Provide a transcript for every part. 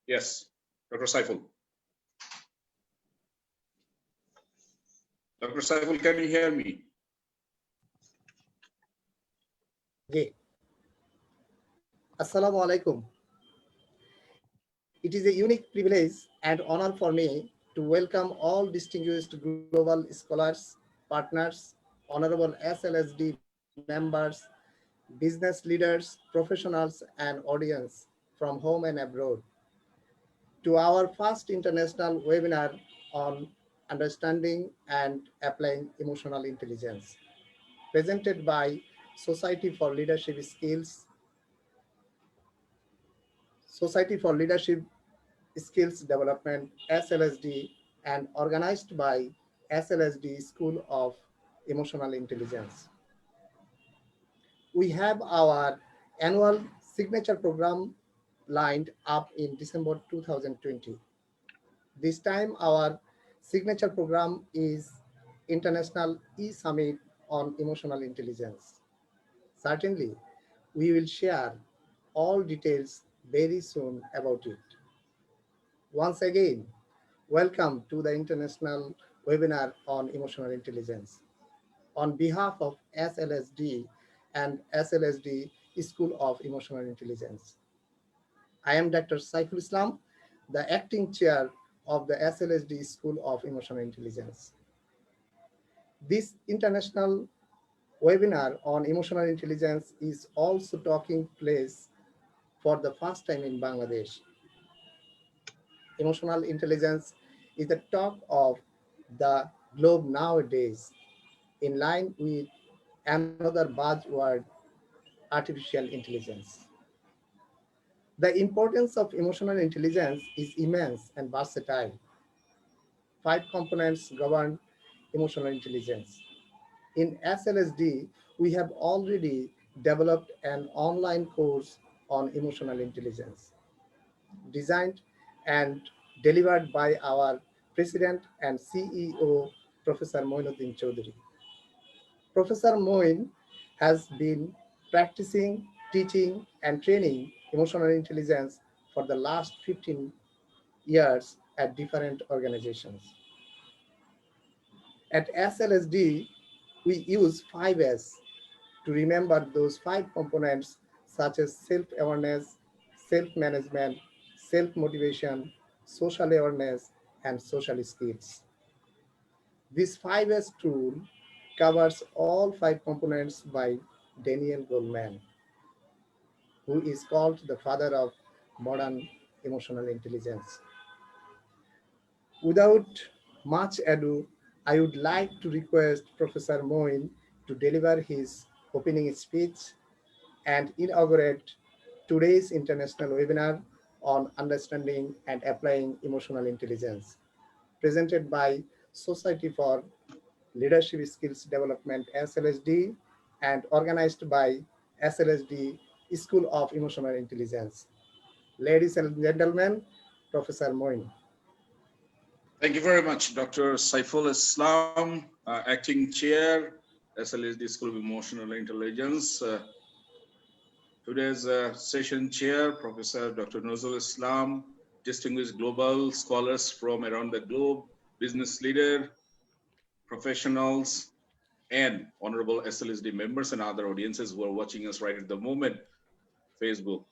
Yes, Dr. Shaiful. Dr. Shaiful, can you hear me? Okay. Assalamu alaikum. It is a unique privilege and honor for me to welcome all distinguished global scholars, partners, honorable SLSD members, business leaders, professionals, and audience from home and abroad to our first international webinar on understanding and applying emotional intelligence, presented by Society for Leadership Skills Development, SLSD, and organized by SLSD School of Emotional Intelligence. We have our annual signature program lined up in December 2020. This time, our signature program is International E-Summit on Emotional Intelligence. Certainly, we will share all details very soon about it. Once again, welcome to the International Webinar on Emotional Intelligence. On behalf of SLSD and SLSD School of Emotional Intelligence, I am Dr. Shaiful Islam, the acting chair of the SLSD School of Emotional Intelligence. This international webinar on emotional intelligence is also taking place for the first time in Bangladesh. Emotional intelligence is the talk of the globe nowadays, in line with another buzzword, artificial intelligence. The importance of emotional intelligence is immense and versatile. 5 components govern emotional intelligence. In SLSD, we have already developed an online course on emotional intelligence, designed and delivered by our President and CEO, Professor Moinuddin Chowdhury. Professor Moin has been practicing, teaching, and training emotional intelligence for the last 15 years at different organizations. At SLSD, we use 5S to remember those 5 components such as self-awareness, self-management, self-motivation, social awareness, and social skills. This 5S tool covers all 5 components by Daniel Goleman, who is called the father of modern emotional intelligence. Without much ado, I would like to request Professor Moin to deliver his opening speech and inaugurate today's international webinar on understanding and applying emotional intelligence, presented by Society for Leadership Skills Development, SLSD, and organized by SLSD School of Emotional Intelligence. Ladies and gentlemen, Professor Moin. Thank you very much, Dr. Shaiful Islam, Acting Chair, SLSD School of Emotional Intelligence. Today's session chair, Professor Dr. Nazrul Islam, distinguished global scholars from around the globe, business leader, professionals, and honorable SLSD members and other audiences who are watching us right at the moment, Facebook.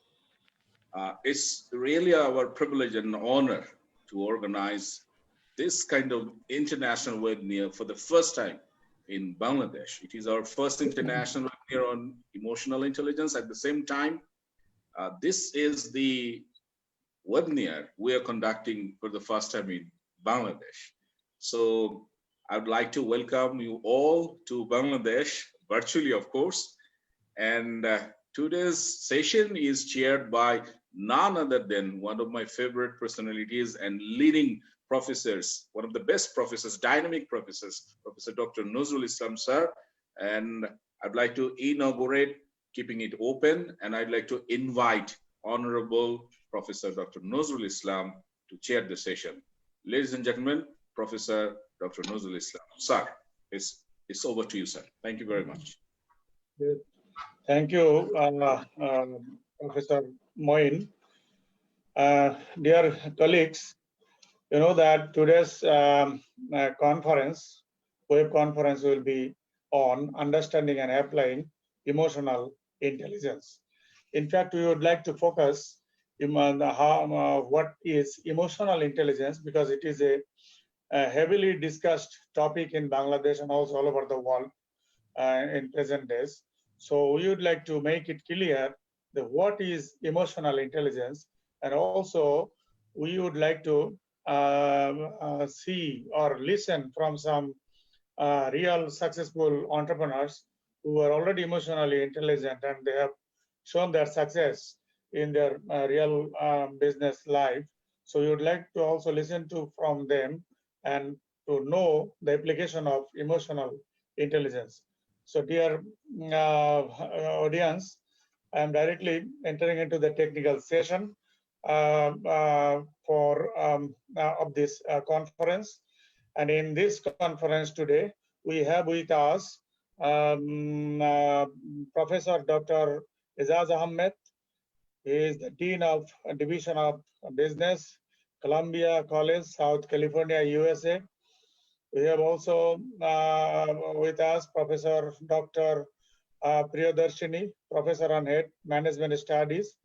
It's really our privilege and honor to organize this kind of international webinar for the first time in Bangladesh. It is our first international webinar on emotional intelligence. At the same time, this is the webinar we are conducting for the first time in Bangladesh. So I would like to welcome you all to Bangladesh, virtually of course. And today's session is chaired by none other than one of my favorite personalities and leading professors, one of the best professors, dynamic professors, Professor Dr. Nazrul Islam, sir. And I'd like to inaugurate, keeping it open, and I'd like to invite Honorable Professor Dr. Nazrul Islam to chair the session. Ladies and gentlemen, Professor Dr. Nazrul Islam, sir, it's over to you, sir. Thank you very much. Good. Thank you, Professor Moin. Dear colleagues, you know that today's web conference will be on understanding and applying emotional intelligence. In fact, we would like to focus on what is emotional intelligence, because it is a heavily discussed topic in Bangladesh and also all over the world in present days. So we would like to make it clear that what is emotional intelligence, and also we would like to see or listen from some real successful entrepreneurs who are already emotionally intelligent and they have shown their success in their real business life. So we would like to also listen to from them and to know the application of emotional intelligence. So dear audience, I am directly entering into the technical session of this conference. And in this conference today, we have with us Professor Dr.Ezaz Ahmed. He is the Dean of Division of Business, Columbia College, South California, USA. We have also with us Professor Dr. P.Priyadarsini, Professor on Head Management Studies,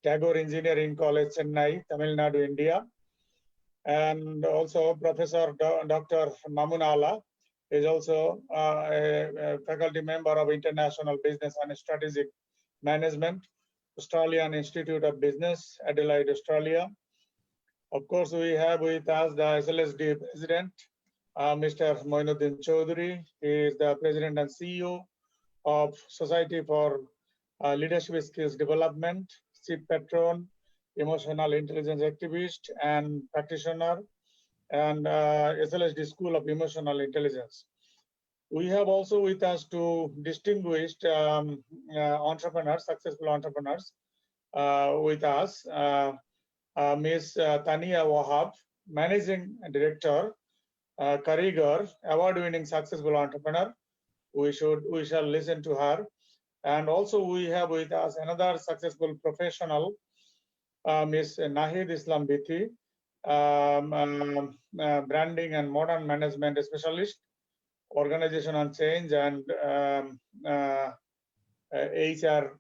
Tagore Engineering College, Chennai, Tamilnadu, India. And also Professor Dr. Mamun is also a faculty member of International Business and Strategic Management, Australian Institute of Business, Adelaide, Australia. Of course, we have with us the SLSD President, Mr. Moinuddin Chowdhury. He is the President and CEO of Society for Leadership Skills Development, Chief Patron, Emotional Intelligence Activist and Practitioner, and SLSD School of Emotional Intelligence. We have also with us two distinguished entrepreneurs, successful entrepreneurs with us. Ms. Tania Wahab, Managing Director, Karigar, award-winning successful entrepreneur. We shall listen to her. And also we have with us another successful professional, Ms. Nahid Islam Bithi, branding and modern management specialist, organizational change and HR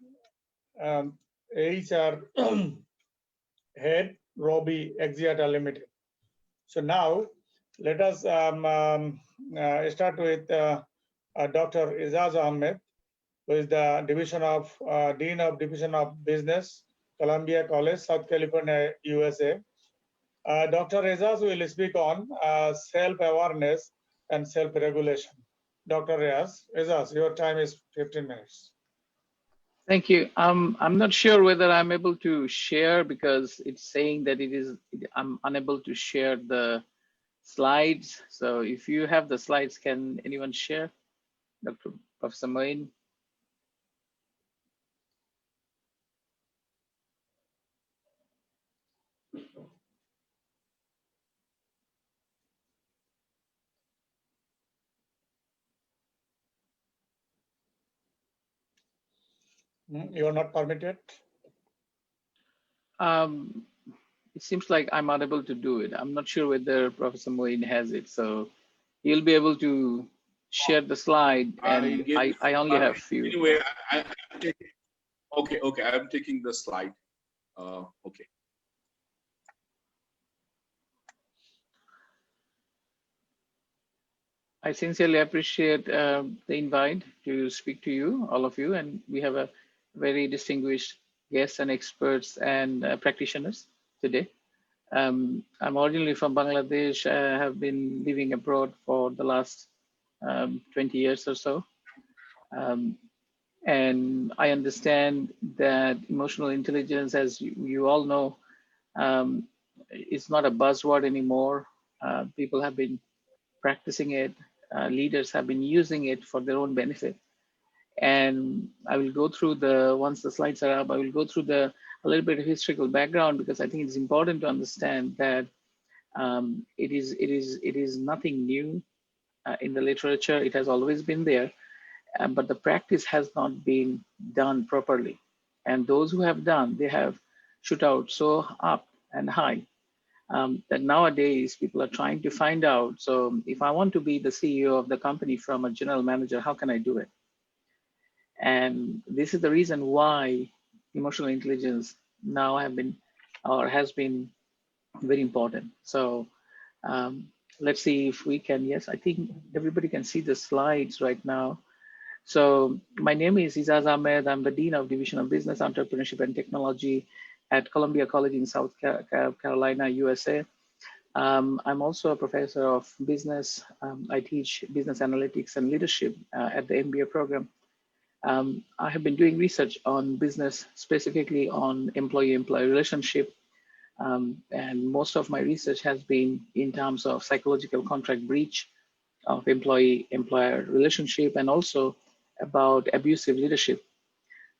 head, Robi, Axiata Limited. So now let us start with Dr. Ezaz Ahmed, who is the Dean of Division of Business, Columbia College, South California, USA. Dr. Ezaz will speak on self-awareness and self-regulation. Dr. Ezaz, your time is 15 minutes. Thank you. I'm not sure whether I'm able to share because it's saying that I'm unable to share the slides. So if you have the slides, can anyone share? Dr. Professor Moin. You are not permitted? It seems like I'm unable to do it. I'm not sure whether Professor Moin has it. So he'll be able to share the slide, and I only have few. Anyway, I'm taking, okay, I'm taking the slide. Okay. I sincerely appreciate the invite to speak to you, all of you, and we have a very distinguished guests and experts and practitioners today. I'm originally from Bangladesh. I have been living abroad for the last 20 years or so. And I understand that emotional intelligence, as you all know, is not a buzzword anymore. People have been practicing it. Leaders have been using it for their own benefit. And I will go through once the slides are up, I will go through a little bit of historical background, because I think it's important to understand that it is nothing new in the literature. It has always been there, but the practice has not been done properly. And those who have done, they have shot out so up and high. That nowadays people are trying to find out. So if I want to be the CEO of the company from a general manager, how can I do it? And this is the reason why emotional intelligence now has been very important. So let's see if we can. Yes, I think everybody can see the slides right now. So my name is Ezaz Ahmed. I'm the Dean of Division of Business, Entrepreneurship and Technology at Columbia College in South Carolina, USA. I'm also a professor of business. I teach business analytics and leadership at the MBA program. I have been doing research on business, specifically on employee-employee relationship. And most of my research has been in terms of psychological contract breach of employee-employer relationship, and also about abusive leadership.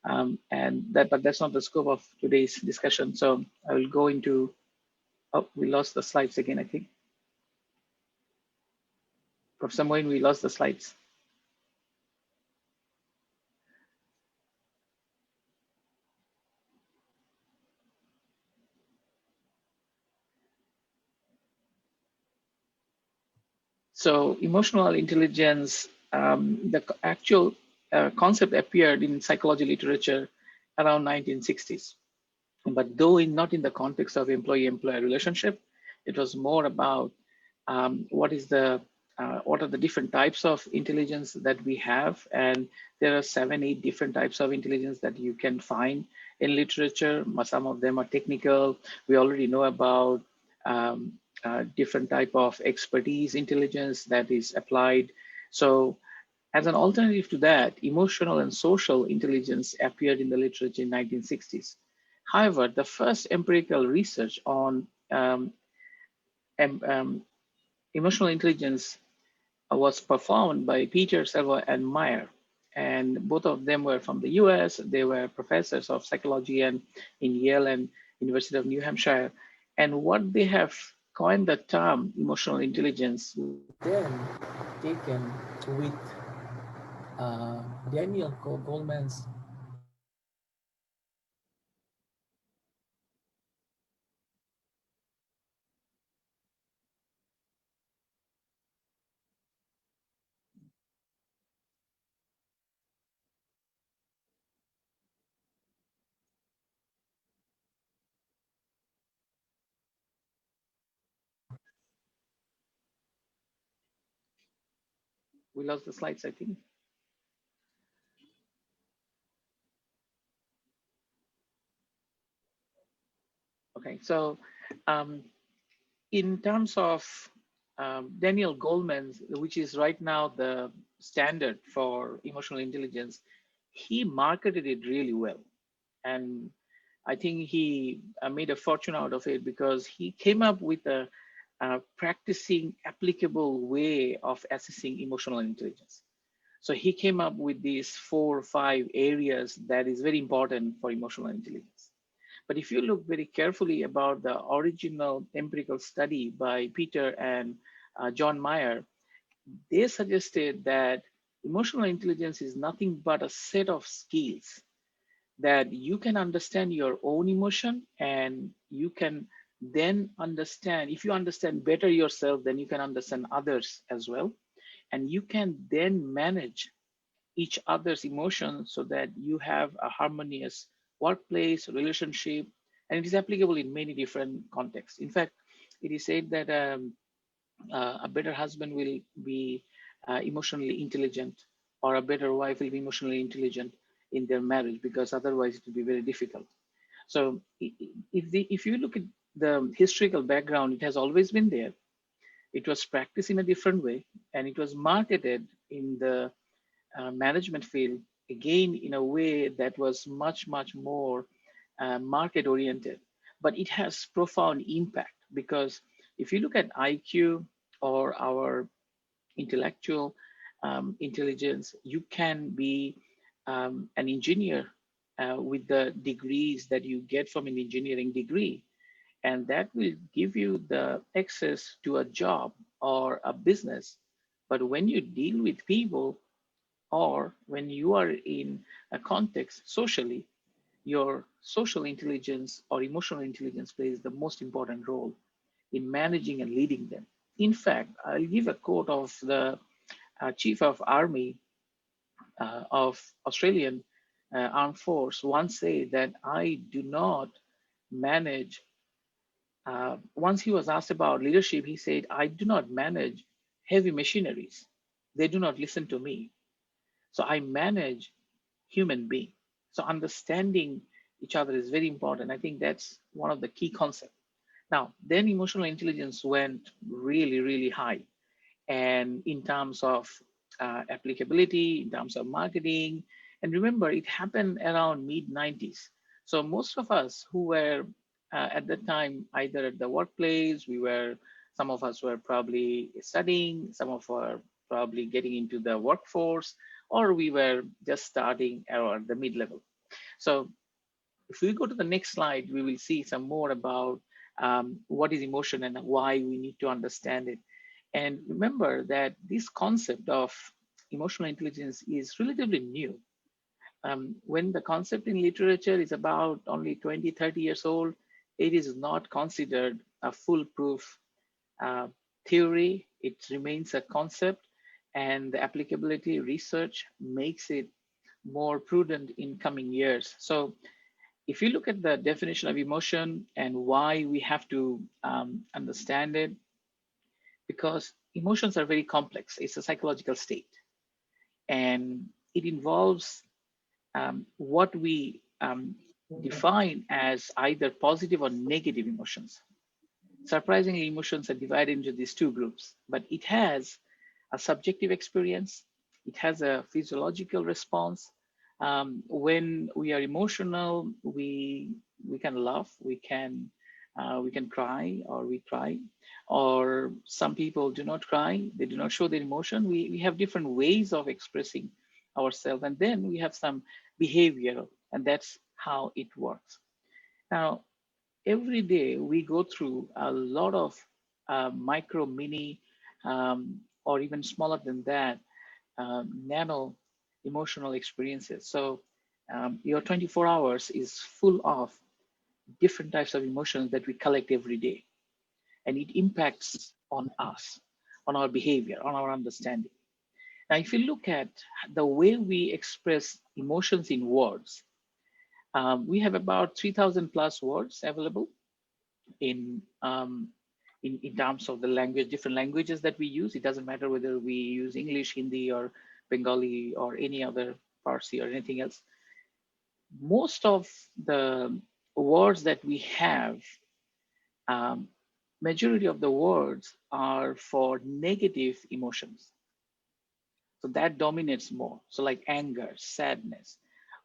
But that's not the scope of today's discussion. So I will go into, oh, we lost the slides again, I think. Professor Moin, we lost the slides. So emotional intelligence, the actual concept appeared in psychology literature around 1960s. But though not in the context of employee-employer relationship, it was more about what are the different types of intelligence that we have. And there are 7-8 different types of intelligence that you can find in literature. Some of them are technical. We already know about different type of expertise intelligence that is applied. So as an alternative to that, emotional and social intelligence appeared in the literature in 1960s. However, the first empirical research on emotional intelligence was performed by Peter, Silva, and Meyer. And both of them were from the US. They were professors of psychology in Yale and University of New Hampshire. And what they have coined the term emotional intelligence. Then taken with Daniel Goleman's We lost the slides, I think. Okay, so in terms of Daniel Goleman's, which is right now the standard for emotional intelligence, he marketed it really well. And I think he made a fortune out of it because he came up with a practicing applicable way of assessing emotional intelligence. So he came up with these 4 or 5 areas that is very important for emotional intelligence. But if you look very carefully about the original empirical study by Peter and John Meyer, they suggested that emotional intelligence is nothing but a set of skills that you can understand your own emotion, and you can then understand, if you understand better yourself, then you can understand others as well. And you can then manage each other's emotions so that you have a harmonious workplace, relationship, and it is applicable in many different contexts. In fact, it is said that a better husband will be emotionally intelligent, or a better wife will be emotionally intelligent in their marriage, because otherwise it will be very difficult. So if you look at the historical background, it has always been there. It was practiced in a different way, and it was marketed in the management field, again, in a way that was much, much more market oriented. But it has profound impact, because if you look at IQ or our intellectual intelligence, you can be an engineer with the degrees that you get from an engineering degree. And that will give you the access to a job or a business. But when you deal with people, or when you are in a context socially, your social intelligence or emotional intelligence plays the most important role in managing and leading them. In fact, I'll give a quote of the Chief of Army of Australian Armed Force once said that I do not manage. Once he was asked about leadership, he said, I do not manage heavy machineries. They do not listen to me. So I manage human being. So understanding each other is very important. I think that's one of the key concepts. Now, then emotional intelligence went really, really high. And in terms of applicability, in terms of marketing, and remember, it happened around mid 90s. So most of us who were at that time either at the workplace, some of us were probably studying, some of us were probably getting into the workforce, or we were just starting at the mid-level. So if we go to the next slide, we will see some more about what is emotion and why we need to understand it. And remember that this concept of emotional intelligence is relatively new. When the concept in literature is about only 20, 30 years old, it is not considered a foolproof theory. It remains a concept, and the applicability research makes it more prudent in coming years. So if you look at the definition of emotion and why we have to understand it, because emotions are very complex. It's a psychological state, and it involves what we define as either positive or negative emotions. Surprisingly, emotions are divided into these two groups, but it has a subjective experience, it has a physiological response. When we are emotional, we can laugh, we can cry, or we cry, or some people do not cry, they do not show their emotion. We have different ways of expressing ourselves, and then we have some behavioral, and that's how it works. Now, every day we go through a lot of micro, mini, or even smaller than that, nano emotional experiences. So your 24 hours is full of different types of emotions that we collect every day, and it impacts on us, on our behavior, on our understanding. Now, if you look at the way we express emotions in words, we have about 3,000 plus words available in terms of the language, different languages that we use. It doesn't matter whether we use English, Hindi, or Bengali, or any other Farsi or anything else. Most of the words that we have, majority of the words are for negative emotions. So that dominates more. So like anger, sadness,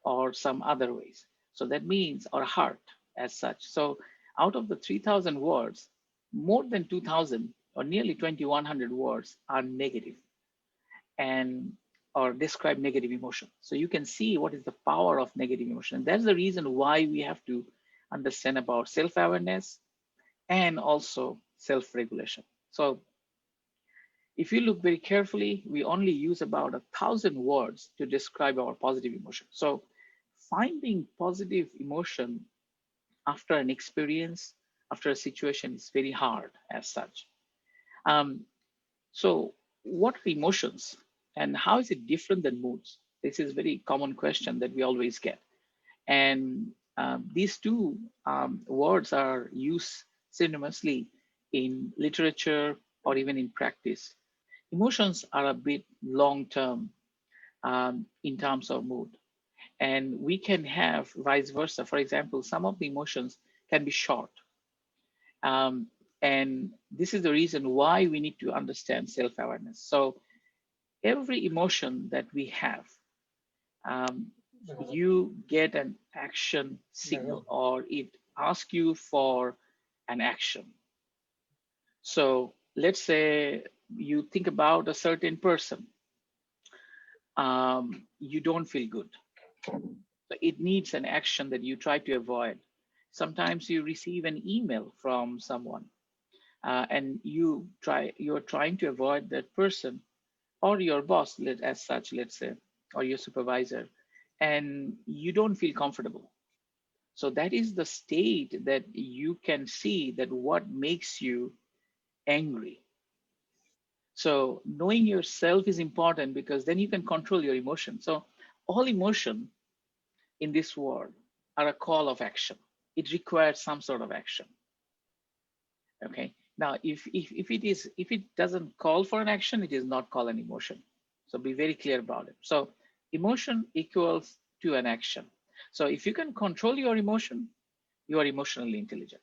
or some other ways. So that means our heart as such. So out of the 3,000 words, more than 2,000 or nearly 2,100 words are negative and or describe negative emotion. So you can see what is the power of negative emotion. And that's the reason why we have to understand about self-awareness and also self-regulation. So if you look very carefully, we only use about 1,000 words to describe our positive emotion. So finding positive emotion after an experience, after a situation is very hard as such. So what are emotions and how is it different than moods? This is a very common question that we always get. And these two words are used synonymously in literature or even in practice. Emotions are a bit long-term in terms of mood. And we can have vice versa. For example, some of the emotions can be short. And this is the reason why we need to understand self-awareness. So every emotion that we have, you get an action signal, or it asks you for an action. So let's say you think about a certain person. You don't feel good. So it needs an action that you try to avoid. Sometimes you receive an email from someone and you're trying to avoid that person or your boss as such, let's say, or your supervisor, and you don't feel comfortable. So that is the state that you can see that what makes you angry. So knowing yourself is important because then you can control your emotion. So all emotion in this world are a call of action. It requires some sort of action. Okay. Now, if it doesn't call for an action, it is not called an emotion. So be very clear about it. So emotion equals to an action. So if you can control your emotion, you are emotionally intelligent.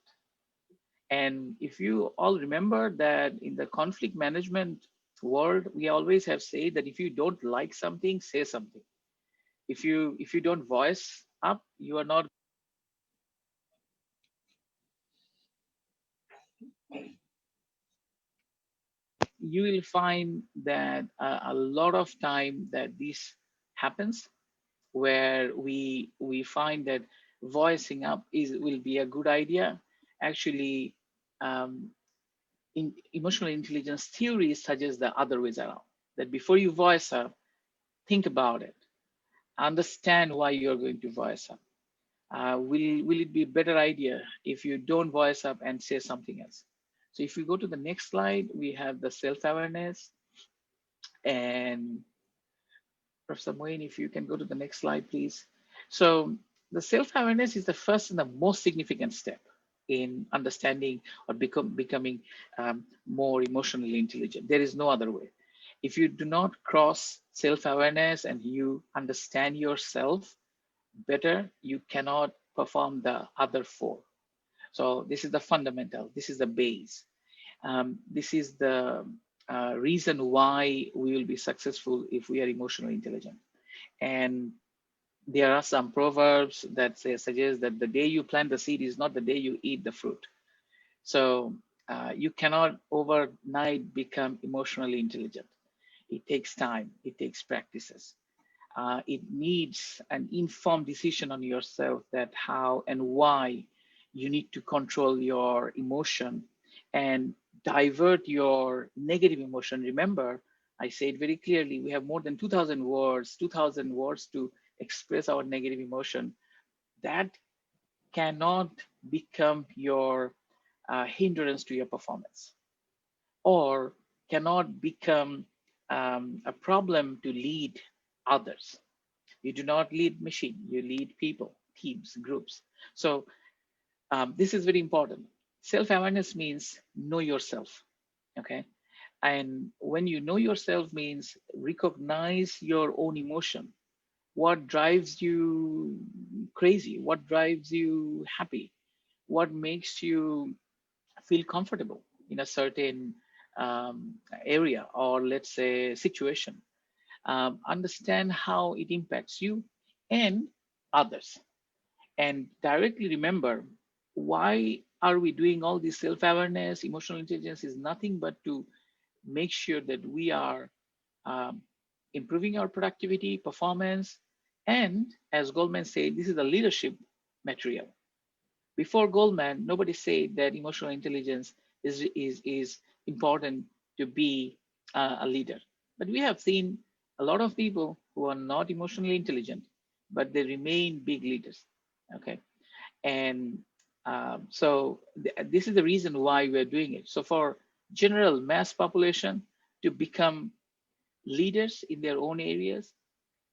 And if you all remember that in the conflict management world, we always have said that if you don't like something, say something. If you don't voice up, you are not. You will find that a lot of time that this happens, where we find that voicing up will be a good idea. Actually, um, in emotional intelligence theory suggests the other ways around. That before you voice up, think about it, understand why you're going to voice up. Will it be a better idea if you don't voice up and say something else? So if we go to the next slide, we have the self-awareness. And Professor Moin, if you can go to the next slide, please. So the self-awareness is the first and the most significant step in understanding or becoming more emotionally intelligent. There is no other way. If you do not cross self-awareness and you understand yourself better, you cannot perform the other four. So this is the fundamental, this is the base. This is the reason why we will be successful if we are emotionally intelligent. And there are some proverbs that suggest that the day you plant the seed is not the day you eat the fruit. So you cannot overnight become emotionally intelligent. It takes time, it takes practices. It needs an informed decision on yourself that how and why you need to control your emotion and divert your negative emotion. Remember, I said very clearly, we have more than 2,000 words to express our negative emotion. That cannot become your hindrance to your performance, or cannot become a problem to lead others. You do not lead machine, you lead people, teams, groups. So this is very important. Self-awareness means know yourself, okay? And when you know yourself means recognize your own emotion. What drives you crazy? What drives you happy? What makes you feel comfortable in a certain area, or let's say situation? Understand how it impacts you and others, and directly remember, why are we doing all this? Self-awareness, emotional intelligence is nothing but to make sure that we are um, improving our productivity, performance, and as Goldman said, this is a leadership material. Before Goldman, nobody said that emotional intelligence is important to be a leader. But we have seen a lot of people who are not emotionally intelligent, but they remain big leaders. Okay, and so this is the reason why we're doing it. So for general mass population to become leaders in their own areas,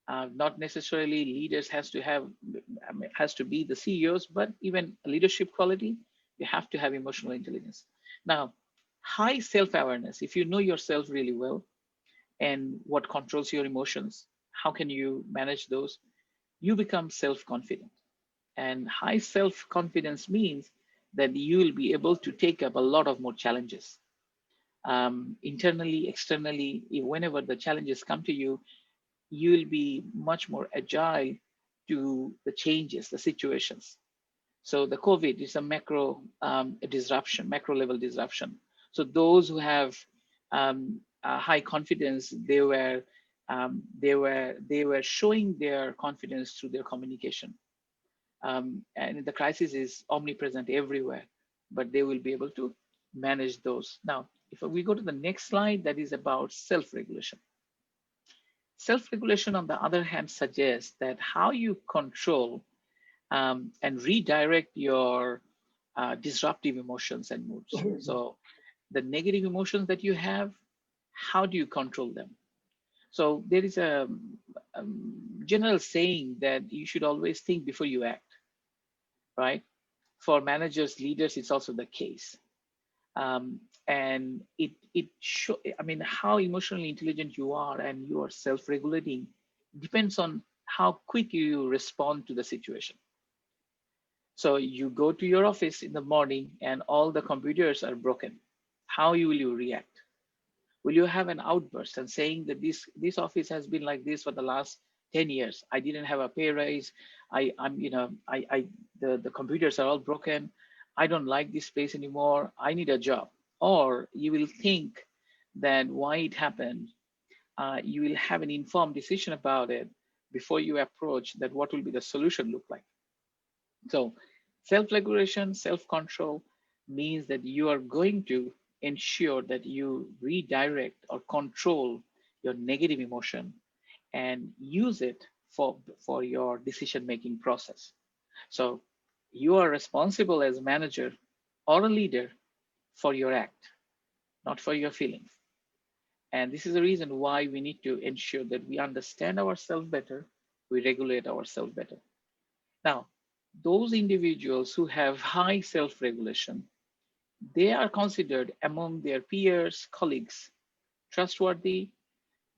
not necessarily leaders has to be the CEOs, but even leadership quality, you have to have emotional intelligence. Now, high self-awareness, if you know yourself really well and what controls your emotions, how can you manage those? You become self-confident. And high self-confidence means that you will be able to take up a lot of more challenges. Internally, externally, whenever the challenges come to you, you will be much more agile to the changes, the situations. So the COVID is a macro disruption, macro level disruption. So those who have high confidence, they were showing their confidence through their communication. And the crisis is omnipresent everywhere, but they will be able to manage those. Now, if we go to the next slide, that is about self-regulation. Self-regulation, on the other hand, suggests that how you control and redirect your disruptive emotions and moods. So the negative emotions that you have, how do you control them? So there is a general saying that you should always think before you act, right? For managers, leaders, it's also the case. And I mean, how emotionally intelligent you are and you are self-regulating depends on how quick you respond to the situation. So you go to your office in the morning and all the computers are broken. How will you react? Will you have an outburst and saying that this office has been like this for the last 10 years? I didn't have a pay raise. The computers are all broken. I don't like this place anymore. I need a job. Or you will think that why it happened. You will have an informed decision about it before you approach that what will be the solution look like. So self-regulation, self-control means that you are going to ensure that you redirect or control your negative emotion and use it for your decision-making process. So you are responsible as a manager or a leader for your act, not for your feelings. And this is the reason why we need to ensure that we understand ourselves better, we regulate ourselves better. Now, those individuals who have high self-regulation, they are considered among their peers, colleagues, trustworthy,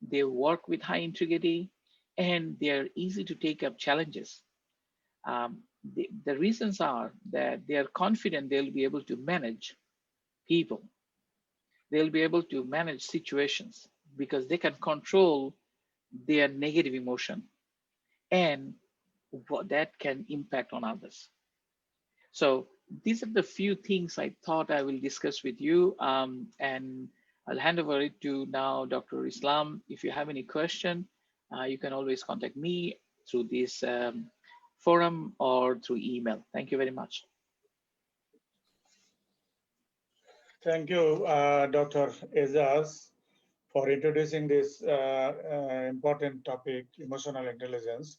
they work with high integrity, and they're easy to take up challenges. The reasons are that they are confident they'll be able to manage people. They'll be able to manage situations because they can control their negative emotion and what that can impact on others. So these are the few things I thought I will discuss with you, and I'll hand over it to now Dr. Islam. If you have any question, you can always contact me through this forum or through email. Thank you very much. Thank you, Dr. Ezaz, for introducing this important topic, emotional intelligence,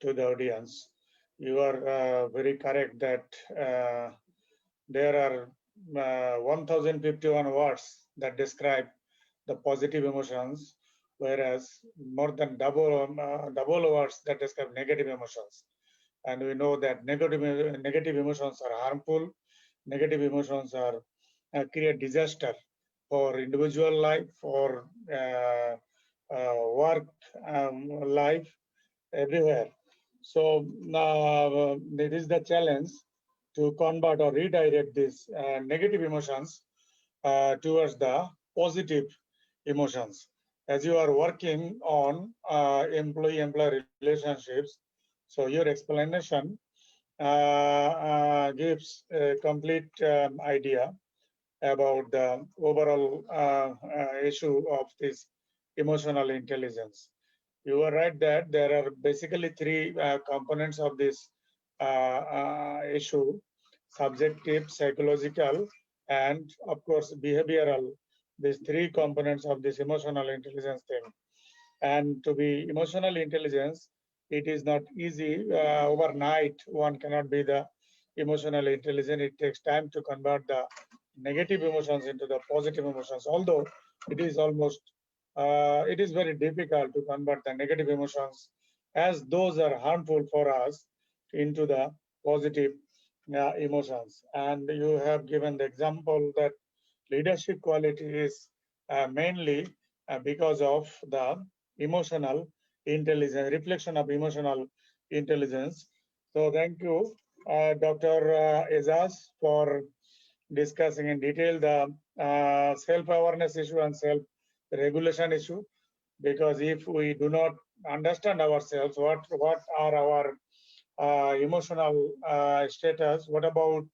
to the audience. You are very correct that there are 1051 words that describe the positive emotions, whereas more than double words that describe negative emotions. And we know that negative emotions are harmful. Negative emotions are create disaster for individual life, for work life, everywhere. So it is the challenge to combat or redirect these negative emotions towards the positive emotions. As you are working on employee-employer relationships, so your explanation gives a complete idea about the overall issue of this emotional intelligence. You are right that there are basically three components of this issue: subjective, psychological, and of course behavioral. These three components of this emotional intelligence thing. And to be emotional intelligence, it is not easy. Overnight, one cannot be the emotional intelligent. It takes time to convert the negative emotions into the positive emotions. Although it is it is very difficult to convert the negative emotions, as those are harmful for us, into the positive emotions. And you have given the example that leadership quality is mainly because of the emotional intelligence, reflection of emotional intelligence. So thank you, Dr. Ezaz, for discussing in detail the self-awareness issue and self-regulation issue. Because if we do not understand ourselves, what are our emotional status, what about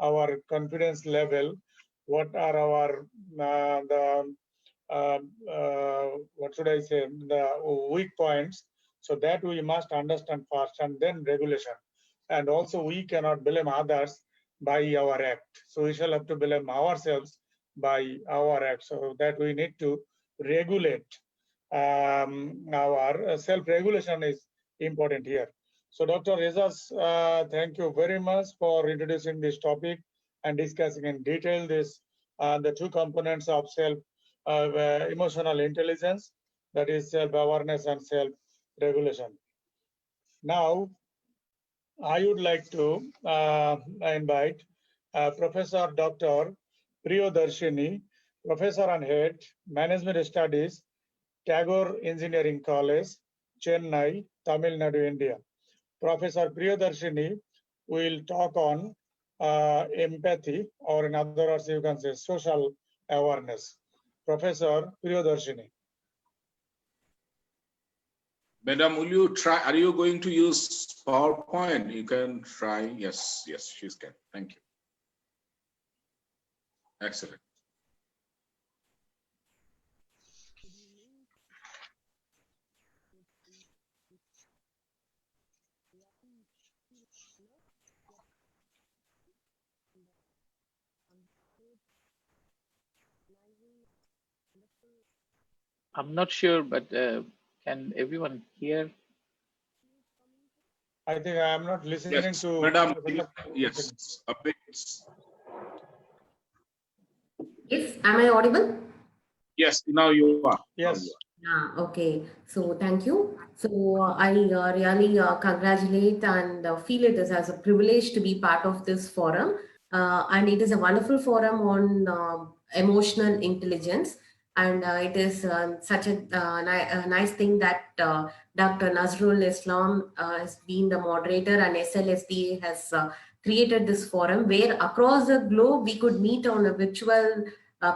our confidence level, what are our what should I say, the weak points, so that we must understand first, and then regulation. And also we cannot blame others by our act. So we shall have to blame ourselves by our act. So that we need to regulate our self-regulation is important here. So Dr. Ezaz, thank you very much for introducing this topic and discussing in detail this the two components of emotional intelligence, that is self-awareness and self-regulation. Now, I would like to invite Professor Dr. Priyadarsini, Professor and Head, Management Studies, Tagore Engineering College, Chennai, Tamilnadu, India. Professor Priyadarsini will talk on empathy, or in other words, you can say social awareness. Professor Priyadarsini. Madam, will you try? Are you going to use PowerPoint? You can try. Yes, yes, she can. Thank you. Excellent. I'm not sure, but can everyone hear? I think I am not listening Yes, to. Madam, yes, a bit. Yes, am I audible? Yes, now you are. Yes. Okay. So thank you. So I really congratulate and feel it is as a privilege to be part of this forum. And it is a wonderful forum on emotional intelligence. And it is such a nice thing that Dr. Nazrul Islam has been the moderator, and SLSD has created this forum where across the globe we could meet on a virtual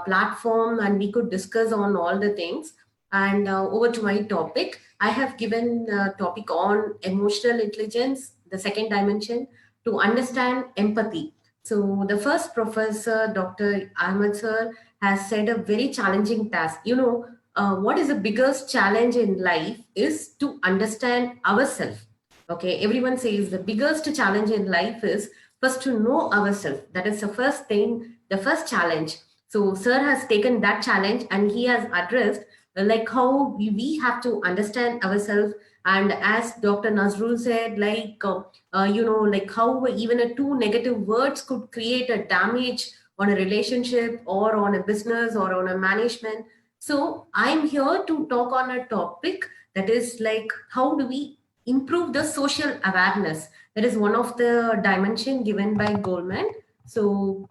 platform and we could discuss on all the things. And over to my topic. I have given a topic on emotional intelligence, the second dimension, to understand empathy. So the first professor, Dr. Ahmed sir, has said a very challenging task. What is the biggest challenge in life is to understand ourselves. Okay, everyone says the biggest challenge in life is first to know ourselves. That is the first thing, the first challenge. So sir has taken that challenge and he has addressed like how we have to understand ourselves. And as Dr. Nazrul said, like how even a two negative words could create a damage on a relationship or on a business or on a management. So I'm here to talk on a topic that is like how do we improve the social awareness. That is one of the dimension given by Goldman. So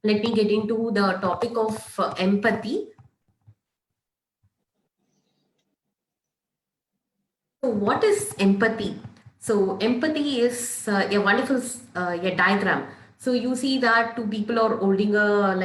let me get into the topic of empathy. So what is empathy? So empathy is a wonderful a diagram. So you see that two people are holding a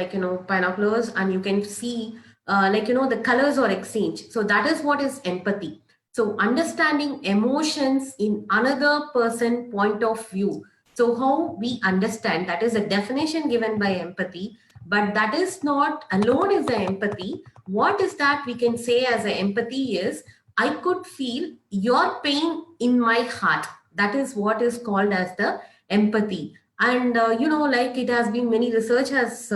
binoculars, and you can see the colors are exchanged. So that is what is empathy. So understanding emotions in another person point of view. So how we understand, that is a definition given by empathy, but that is not alone is the empathy. What is that we can say as a empathy is I could feel your pain in my heart. That is what is called as the empathy. And like it has been, many research has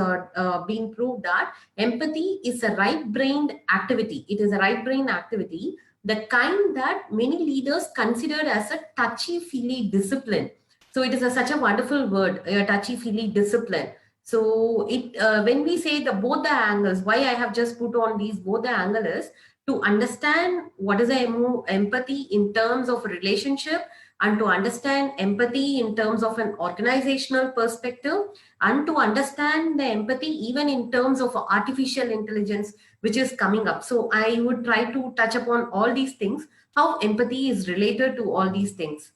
been proved that empathy is a right-brained activity. It is a right-brain activity, the kind that many leaders consider as a touchy-feely discipline. So it is such a wonderful word, a touchy-feely discipline. So it when we say the both the angles, why I have just put on these both the angles is to understand what is empathy in terms of a relationship, and to understand empathy in terms of an organizational perspective, and to understand the empathy even in terms of artificial intelligence which is coming up. So I would try to touch upon all these things, how empathy is related to all these things.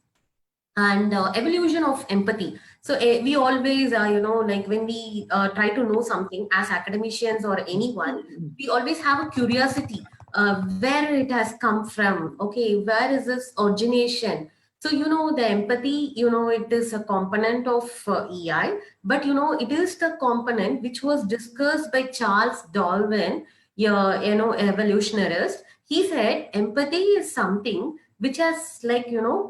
And evolution of empathy. So we always like when we try to know something as academicians or anyone, we always have a curiosity where it has come from. Okay, where is this origination? So the empathy, it is a component of EI, but it is the component which was discussed by Charles Darwin, yeah, evolutionist. He said empathy is something which has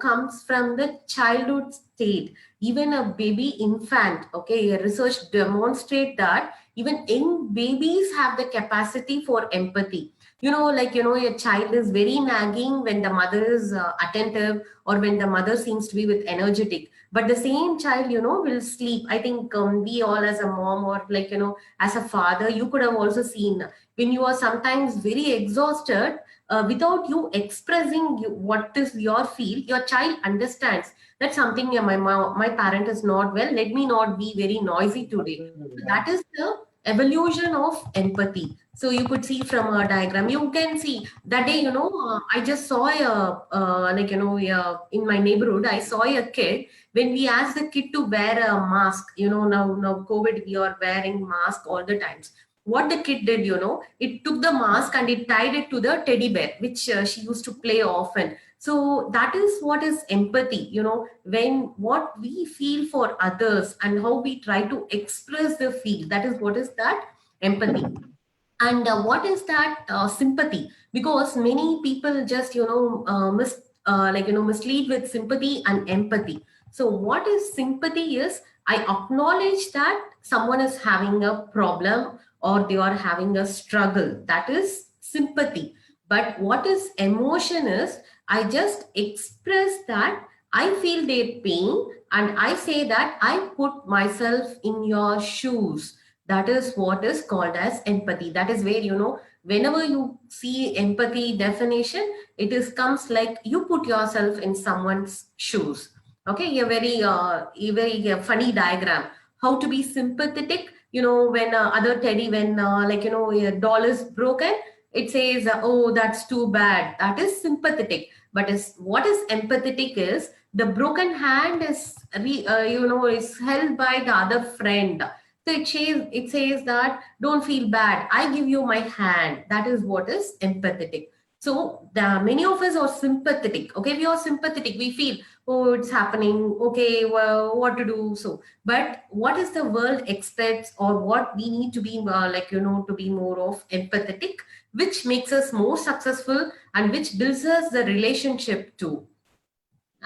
comes from the childhood state. Even a baby infant, okay, research demonstrate that even young babies have the capacity for empathy. You know, like, a child is very nagging when the mother is attentive, or when the mother seems to be with energetic. But the same child, will sleep. I think we all as a mom, or like, as a father, you could have also seen when you are sometimes very exhausted, without you expressing what is your feel, your child understands that something, my parent is not well, let me not be very noisy today. So that is the evolution of empathy. So you could see from a diagram, you can see that day, I just saw like, in my neighborhood, I saw a kid. When we asked the kid to wear a mask, now COVID, we are wearing mask all the times. What the kid did, it took the mask and it tied it to the teddy bear, which she used to play often. So that is what is empathy, when what we feel for others and how we try to express the feel, that is what is that empathy. And what is that sympathy? Because many people just mislead with sympathy and empathy. So what is sympathy is, I acknowledge that someone is having a problem or they are having a struggle, that is sympathy. But what is emotion is, I just express that I feel their pain, and I say that I put myself in your shoes. That is what is called as empathy. That is where, whenever you see empathy definition, it is comes like you put yourself in someone's shoes. Okay, a very funny diagram how to be sympathetic. When other teddy, when like, a doll is broken, it says, oh, that's too bad. That is sympathetic. But is what is empathetic is, the broken hand is is held by the other friend. So it says that don't feel bad. I give you my hand. That is what is empathetic. So the many of us are sympathetic. Okay, we are sympathetic. We feel, oh, it's happening. Okay, well, what to do? So, but what is the world expects, or what we need to be like, to be more of empathetic, which makes us more successful and which builds us the relationship too.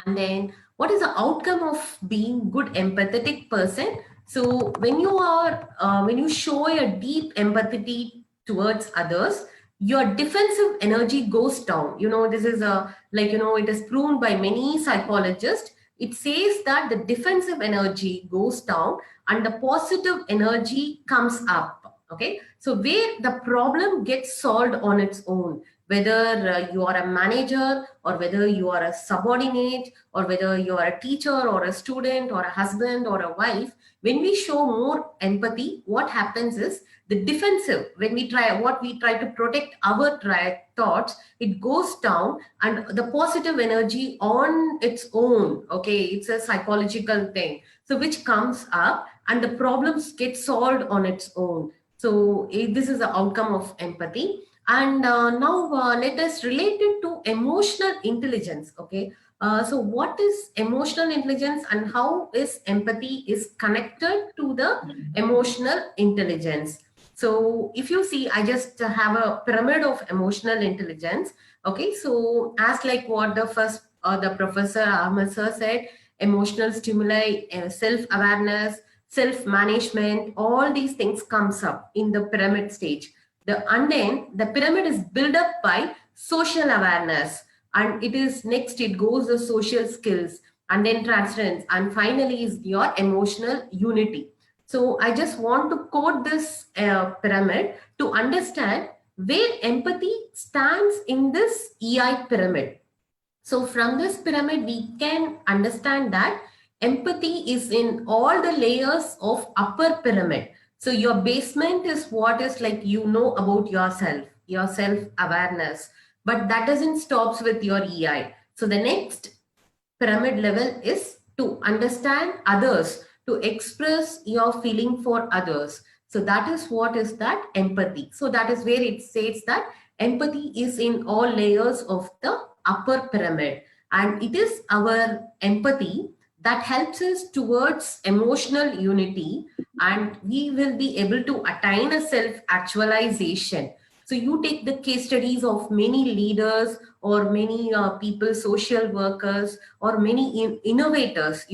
And then what is the outcome of being good empathetic person? So when you show a deep empathy towards others, your defensive energy goes down. This is a, like, it is proven by many psychologists. It says that the defensive energy goes down and the positive energy comes up. Okay, so where the problem gets solved on its own, whether you are a manager, or whether you are a subordinate, or whether you are a teacher or a student or a husband or a wife, when we show more empathy, what happens is the defensive, when we try to protect our thoughts, it goes down, and the positive energy on its own, okay, it's a psychological thing, so which comes up and the problems get solved on its own. So this is the outcome of empathy. And now let us relate it to emotional intelligence. Okay, so what is emotional intelligence, and how is empathy is connected to the emotional intelligence? So if you see, I just have a pyramid of emotional intelligence. Okay, so as like what the professor Ahmed sir said, emotional stimuli, self-awareness, self-management, all these things comes up in the pyramid stage. And then the pyramid is built up by social awareness, and it is next, it goes the social skills, and then transference, and finally is your emotional unity. So I just want to quote this pyramid to understand where empathy stands in this EI pyramid. So from this pyramid, we can understand that empathy is in all the layers of upper pyramid. So your basement is what is like, about yourself, your self-awareness, but that doesn't stops with your EI. So the next pyramid level is to understand others, to express your feeling for others. So that is what is that empathy. So that is where it says that empathy is in all layers of the upper pyramid, and it is our empathy that helps us towards emotional unity, and we will be able to attain a self-actualization. So you take the case studies of many leaders, or many people, social workers, or many innovators,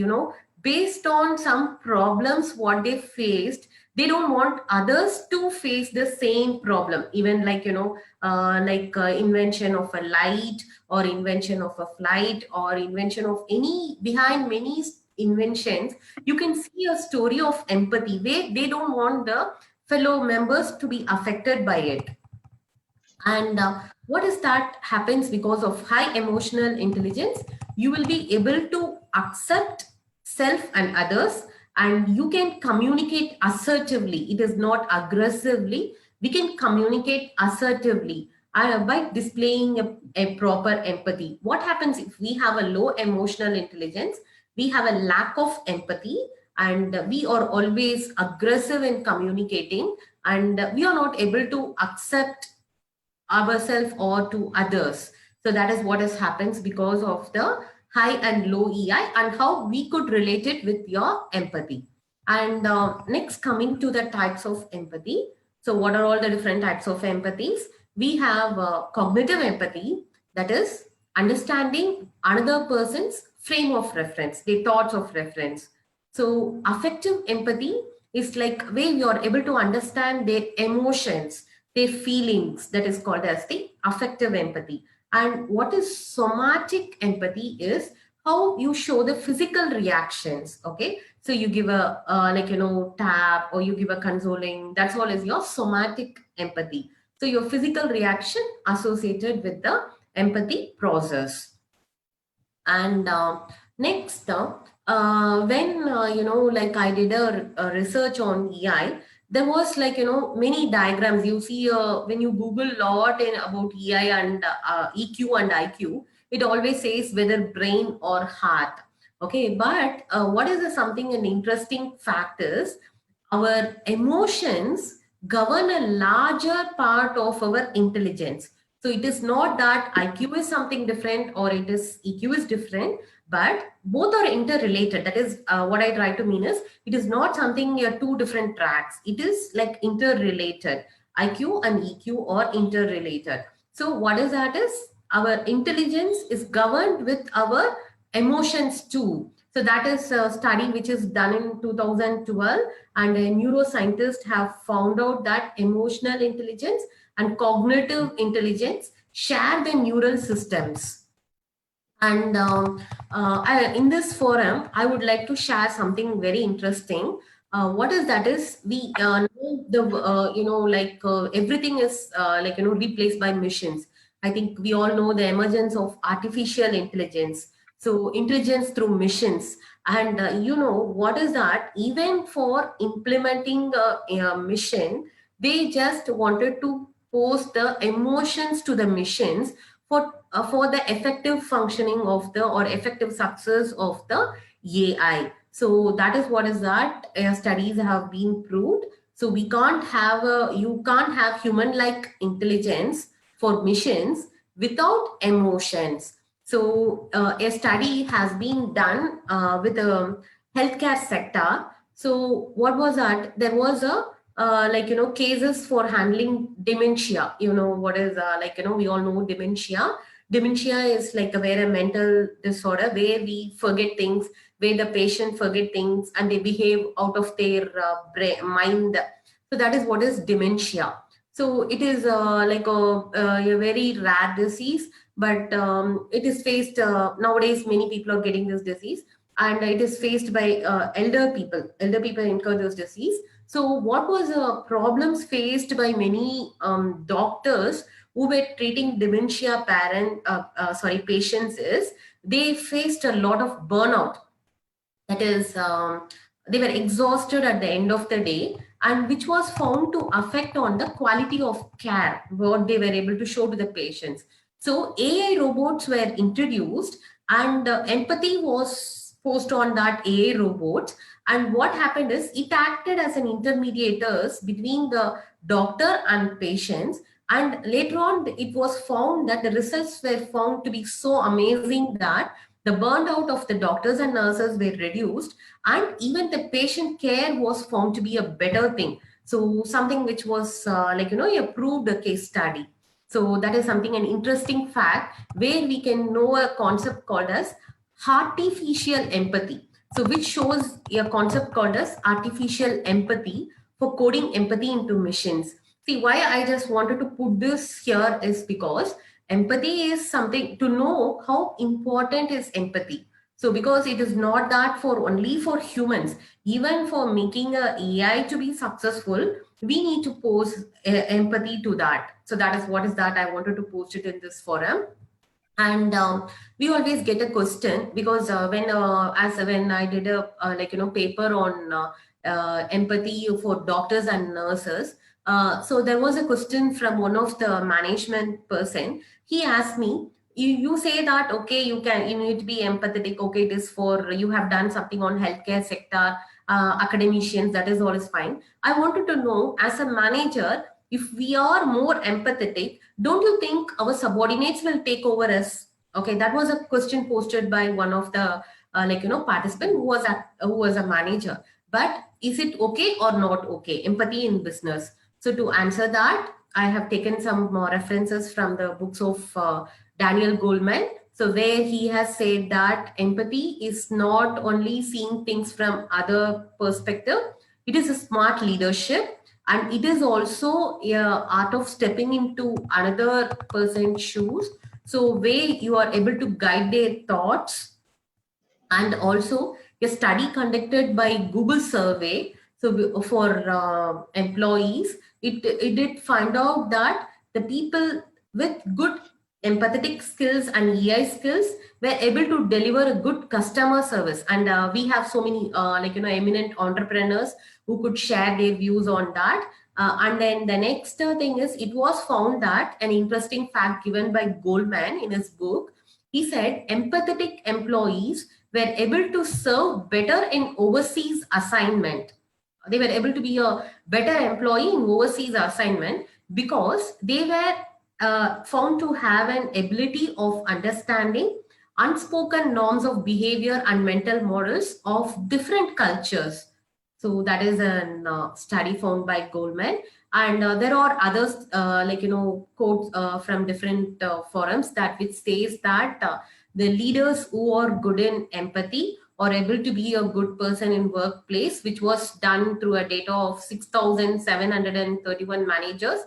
based on some problems what they faced, They don't want others to face the same problem, even like, invention of a light, or invention of a flight, or invention of any, behind many inventions, you can see a story of empathy where they don't want the fellow members to be affected by it. And what is that happens because of high emotional intelligence? You will be able to accept self and others, and you can communicate assertively. It is not aggressively. We can communicate assertively by displaying a proper empathy. What happens if we have a low emotional intelligence? We have a lack of empathy, and we are always aggressive in communicating, and we are not able to accept ourselves or to others. So that is what has happens because of the high and low EI, and how we could relate it with your empathy. And next, coming to the types of empathy. So what are all the different types of empathies? We have cognitive empathy, that is understanding another person's frame of reference, their thoughts of reference. So affective empathy is like where you are able to understand their emotions, their feelings, that is called as the affective empathy. And what is somatic empathy is how you show the physical reactions. Okay, so you give a tap, or you give a consoling, that's all is your somatic empathy. So your physical reaction associated with the empathy process. And next, when I did a research on EI, there was many diagrams. You see when you Google a lot about EI and EQ and IQ, it always says whether brain or heart. Okay, but what is something an interesting fact is our emotions govern a larger part of our intelligence. So it is not that IQ is something different or it is EQ is different, but both are interrelated. That is what I try to mean is it is not something two different tracks. It is like interrelated. IQ and EQ are interrelated. So what is that is our intelligence is governed with our emotions too. So that is a study which is done in 2012, and neuroscientists have found out that emotional intelligence and cognitive intelligence share the neural systems. And in this forum, I would like to share something very interesting. What is that is we know the everything is replaced by machines. I think we all know the emergence of artificial intelligence. So intelligence through missions. And what is that? Even for implementing a mission, they just wanted to post the emotions to the missions for the effective functioning of the or effective success of the AI. So that is what is that studies have been proved. So we can't have you can't have human-like intelligence for missions without emotions. So a study has been done with the healthcare sector. So what was that? There was a cases for handling dementia. What is we all know dementia. Dementia is like a very mental disorder where we forget things, where the patient forget things and they behave out of their mind. So that is what is dementia. So it is a very rare disease, but it is faced nowadays. Many people are getting this disease, and it is faced by elder people. Elder people incur this disease. So what was problems faced by many doctors who were treating dementia patients is they faced a lot of burnout. That is, they were exhausted at the end of the day, and which was found to affect on the quality of care, what they were able to show to the patients. So AI robots were introduced, and empathy was posed on that AI robots. And what happened is it acted as an intermediators between the doctor and patients. And later on, it was found that the results were found to be so amazing that the burnout of the doctors and nurses were reduced, and even the patient care was found to be a better thing. So something which was a proved case study. So that is something, an interesting fact where we can know a concept called as artificial empathy. So which shows a concept called as artificial empathy for coding empathy into missions. See, why I just wanted to put this here is because empathy is something to know how important is empathy. So because it is not that for only for humans, even for making a AI to be successful, we need to pose empathy to that. So that is what is that I wanted to post it in this forum. And we always get a question because when I did a paper on empathy for doctors and nurses, so there was a question from one of the management person. He asked me, you say that okay, you need to be empathetic, okay, it is for you have done something on healthcare sector, academicians, that is all is fine. I wanted to know, as a manager, if we are more empathetic, don't you think our subordinates will take over us? Okay, that was a question posted by one of the participant who was a manager. But is it okay or not okay? Empathy in business. So to answer that, I have taken some references from the books of Daniel Goleman. So where he has said that empathy is not only seeing things from other perspective, it is a smart leadership, and it is also art of stepping into another person's shoes. So where you are able to guide their thoughts. And also a study conducted by Google survey. So for employees, it did find out that the people with good empathetic skills and EI skills were able to deliver a good customer service. And we have so many eminent entrepreneurs who could share their views on that. And then the next thing is, it was found that an interesting fact given by Goldman in his book, he said empathetic employees were able to serve better in overseas assignment. They were able to be a better employee in overseas assignment because they were found to have an ability of understanding unspoken norms of behavior and mental models of different cultures. So that is a study found by Goldman. And there are others quotes from different forums that which says that the leaders who are good in empathy are able to be a good person in workplace, which was done through a data of 6,731 managers.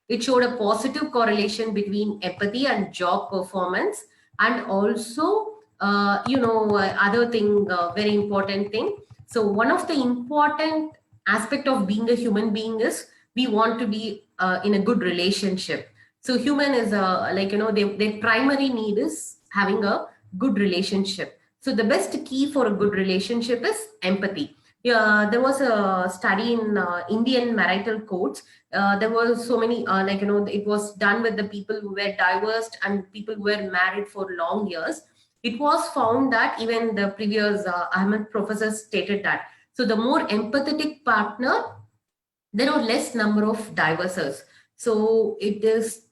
It showed a positive correlation between empathy and job performance. And also, other thing, very important thing. So one of the important aspect of being a human being is we want to be in a good relationship. So human is their primary need is having a good relationship. So the best key for a good relationship is empathy. Yeah, there was a study in Indian marital codes. There were so many, it was done with the people who were divorced and people who were married for long years. It was found that even the previous Ahmed professor stated that. So the more empathetic partner, there are less number of divorces. So it is,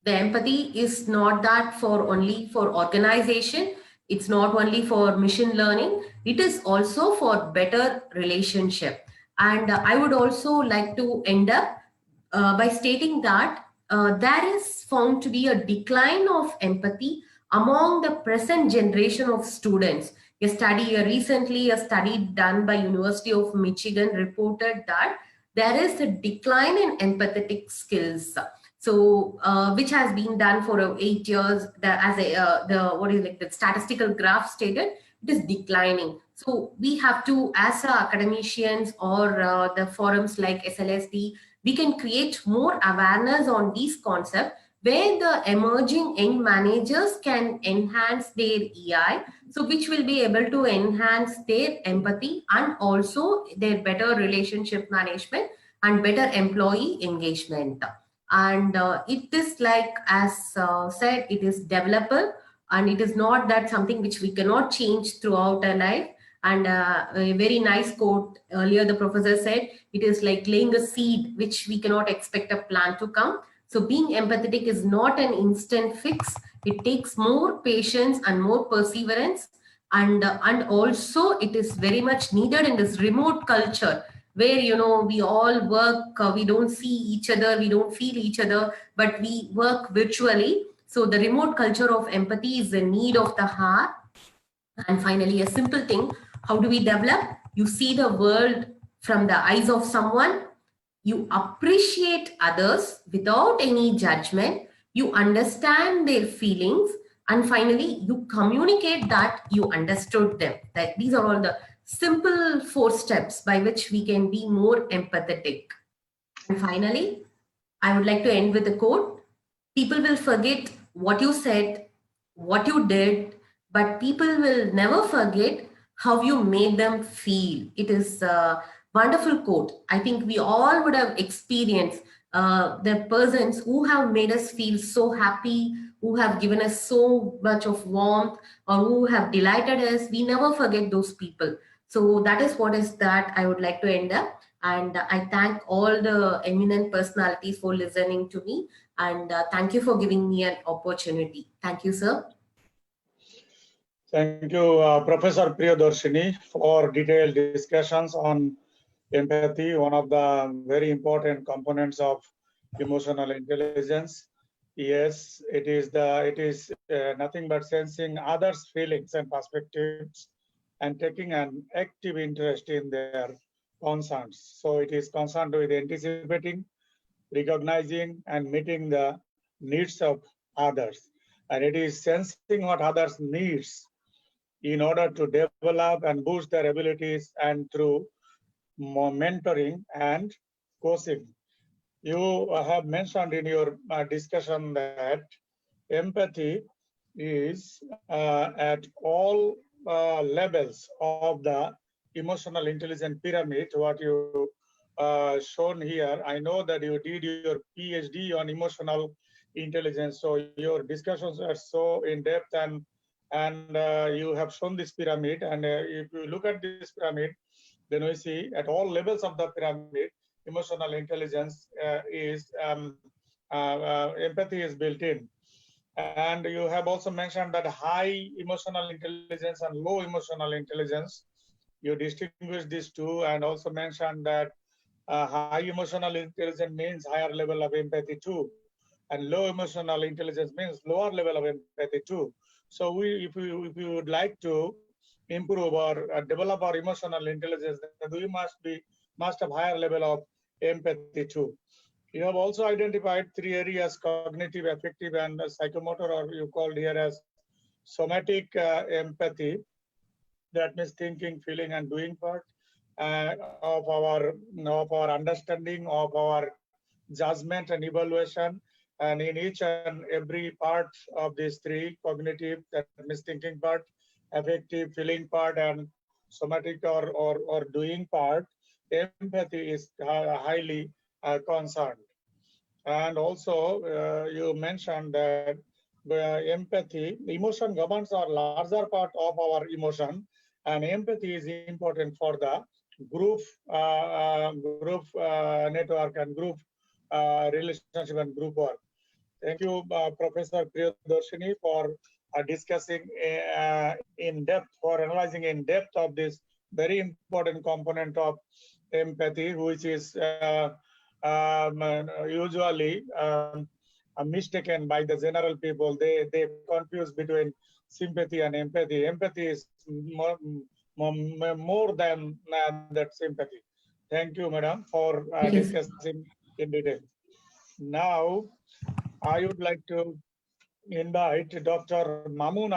the empathy is not that for only for organization. It's not only for machine learning. It is also for better relationship. And I would also like to end up by stating that there is found to be a decline of empathy among the present generation of students. Recently a study done by University of Michigan reported that there is a decline in empathetic skills. So which has been done for 8 years. The statistical graph stated, it is declining. So we have to, as academicians or the forums like SLSD, we can create more awareness on these concepts where the emerging young managers can enhance their EI, so which will be able to enhance their empathy and also their better relationship management and better employee engagement. And it is like, as said, it is developable, and it is not that something which we cannot change throughout our life. And a very nice quote earlier, the professor said, it is like laying a seed which we cannot expect a plant to come. So being empathetic is not an instant fix. It takes more patience and more perseverance. And also it is very much needed in this remote culture where, we all work, we don't see each other, we don't feel each other, but we work virtually. So the remote culture of empathy is the need of the heart. And finally, a simple thing, how do we develop? You see the world from the eyes of someone, you appreciate others without any judgment, you understand their feelings, and finally you communicate that you understood them. That these are all the simple 4 steps by which we can be more empathetic. And finally, I would like to end with a quote. People will forget what you said, what you did, but people will never forget how you made them feel. It is a wonderful quote. I think we all would have experienced the persons who have made us feel so happy, who have given us so much of warmth, or who have delighted us. We never forget those people. So that is what is that I would like to end up. And I thank all the eminent personalities for listening to me. And thank you for giving me an opportunity. Thank you, sir. Thank you, Professor Priyadarsini, for detailed discussions on empathy, one of the very important components of emotional intelligence. Yes, it is nothing but sensing others' feelings and perspectives and taking an active interest in their concerns. So it is concerned with anticipating, recognizing, and meeting the needs of others. And it is sensing what others needs in order to develop and boost their abilities, and through mentoring and coaching. You have mentioned in your discussion that empathy is at all levels of the emotional intelligence pyramid. What you shown here, I know that you did your PhD on emotional intelligence, so your discussions are so in depth, and you have shown this pyramid. And if you look at this pyramid, then we see at all levels of the pyramid, emotional intelligence empathy is built in. And you have also mentioned that high emotional intelligence and low emotional intelligence. You distinguish these two, and also mentioned that high emotional intelligence means higher level of empathy too, and low emotional intelligence means lower level of empathy too. So if we would like to improve or develop our emotional intelligence, then we must have higher level of empathy too. You have also identified 3 areas: cognitive, affective, and psychomotor, or you called here as somatic empathy. That means thinking, feeling, and doing part of our understanding, of our judgment and evaluation. And in each and every part of these 3, cognitive, that means thinking part, affective, feeling part, and somatic or doing part, empathy is highly concerned. And also you mentioned that empathy, emotion governs our larger part of our emotion, and empathy is important for the group network and group relationship and group work. Thank you, Professor Priyadarsini, for discussing in depth, for analyzing in depth of this very important component of empathy, which is usually mistaken by the general people. They confuse between sympathy and empathy. Empathy is more than that sympathy. Thank you, madam, for discussing in detail. Now, I would like to invite Dr. Mamun,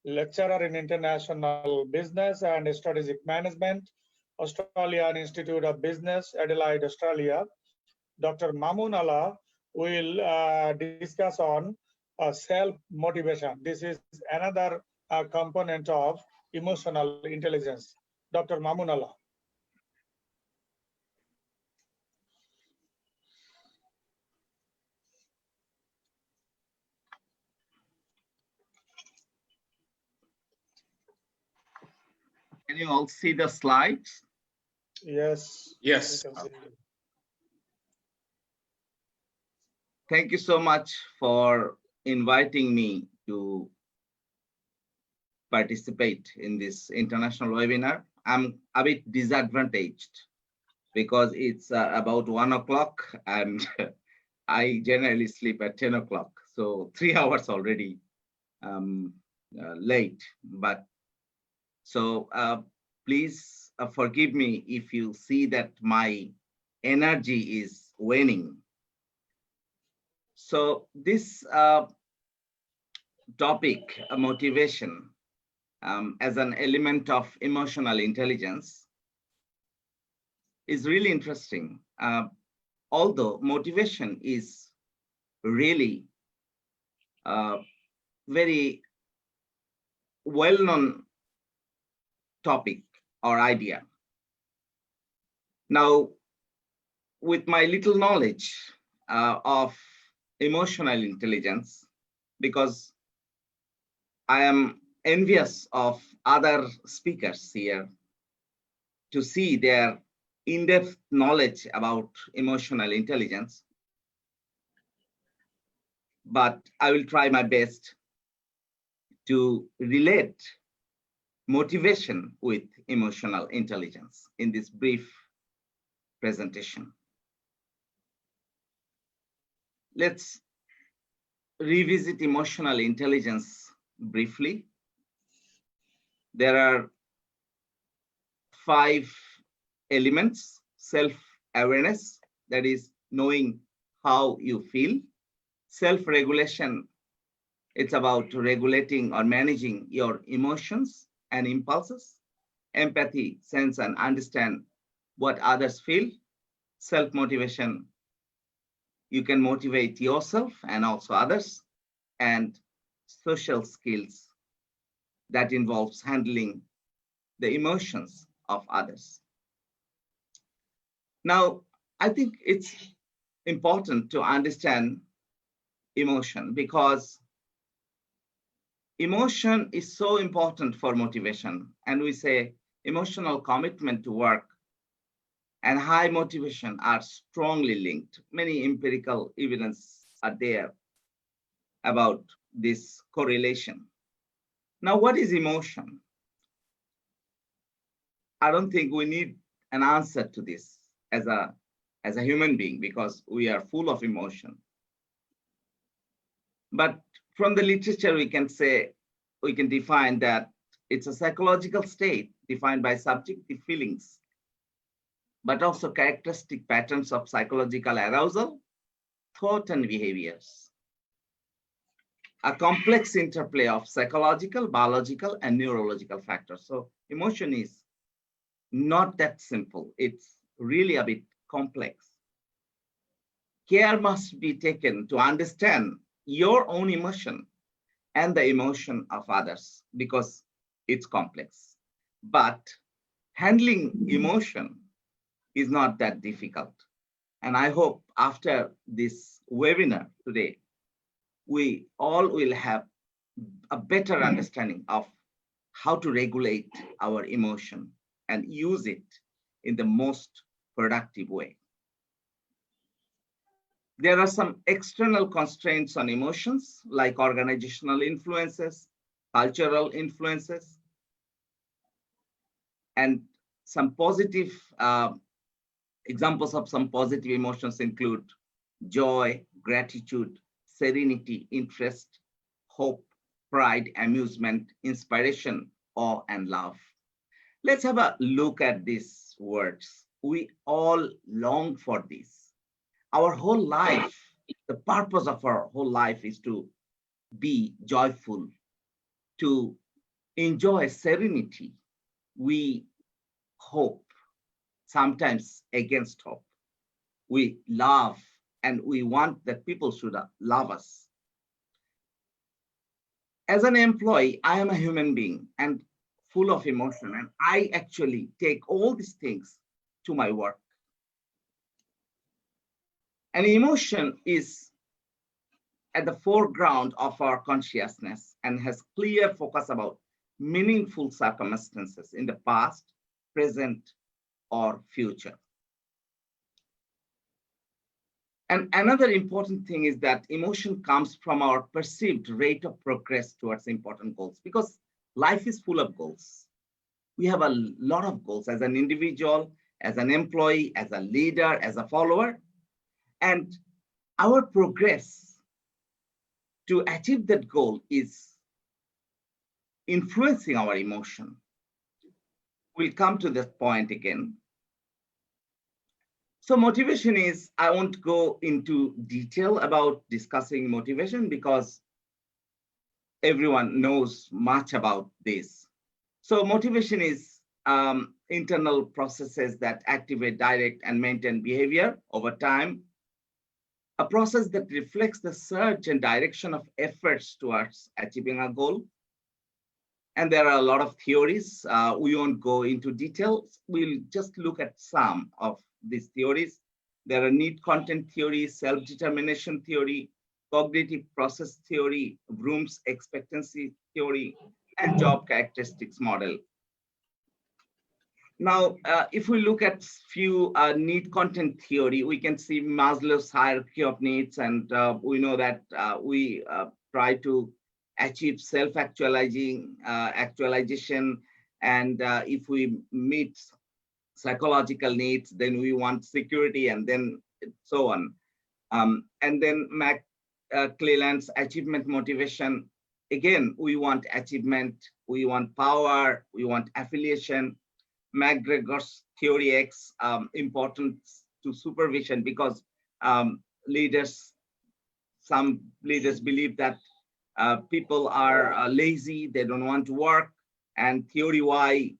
lecturer in international business and strategic management, Australian Institute of Business, Adelaide, Australia. Dr. Mamun will discuss on self-motivation. This is another component of emotional intelligence. Dr. Mamun. Can you all see the slides? Yes. Yes. Thank you so much for inviting me to participate in this international webinar. I'm a bit disadvantaged because it's about 1 o'clock and I generally sleep at 10 o'clock. So 3 hours already late. But so please forgive me if you see that my energy is waning. So this topic, motivation, as an element of emotional intelligence is really interesting. Although motivation is really very well-known topic or idea. Now, with my little knowledge of emotional intelligence, because I am envious of other speakers here to see their in-depth knowledge about emotional intelligence, but I will try my best to relate motivation with emotional intelligence in this brief presentation. Let's revisit emotional intelligence briefly. There are 5 elements: self-awareness, that is knowing how you feel; self-regulation, it's about regulating or managing your emotions and impulses; empathy, sense and understand what others feel; self-motivation, you can motivate yourself and also others; and social skills, that involves handling the emotions of others. Now, I think it's important to understand emotion, because emotion is so important for motivation. And we say emotional commitment to work and high motivation are strongly linked. Many empirical evidence are there about this correlation. Now, what is emotion? I don't think we need an answer to this as a human being, because we are full of emotion. But from the literature, we can define that it's a psychological state defined by subjective feelings, but also characteristic patterns of psychological arousal, thought, and behaviors. A complex interplay of psychological, biological, and neurological factors. So emotion is not that simple. It's really a bit complex. Care must be taken to understand your own emotion and the emotion of others, because it's complex. But handling emotion is not that difficult. And I hope after this webinar today, we all will have a better understanding of how to regulate our emotion and use it in the most productive way. There are some external constraints on emotions, like organizational influences, cultural influences, and some positive examples of some positive emotions include joy, gratitude, serenity, interest, hope, pride, amusement, inspiration, awe, and love. Let's have a look at these words. We all long for this. Our whole life, the purpose of our whole life is to be joyful, to enjoy serenity. We hope, sometimes against hope. We love, and we want that people should love us. As an employee, I am a human being and full of emotion, and I actually take all these things to my work. And emotion is at the foreground of our consciousness and has clear focus about meaningful circumstances in the past, present, or future. And another important thing is that emotion comes from our perceived rate of progress towards important goals, because life is full of goals. We have a lot of goals as an individual, as an employee, as a leader, as a follower. And our progress to achieve that goal is influencing our emotion. We'll come to that point again. So motivation is, I won't go into detail about discussing motivation because everyone knows much about this. So motivation is internal processes that activate, direct, and maintain behavior over time, a process that reflects the surge and direction of efforts towards achieving a goal. And there are a lot of theories. We won't go into details. We'll just look at some of these theories. There are need content theory, self-determination theory, cognitive process theory, Bloom's expectancy theory, and job characteristics model. Now, if we look at few need content theory, we can see Maslow's hierarchy of needs, and we know that we try to achieve self-actualization, and if we meet psychological needs, then we want security, and then so on. And then Cleland's achievement motivation. Again, we want achievement, we want power, we want affiliation. McGregor's theory X, importance to supervision, because some leaders believe that people are lazy, they don't want to work, and theory Y,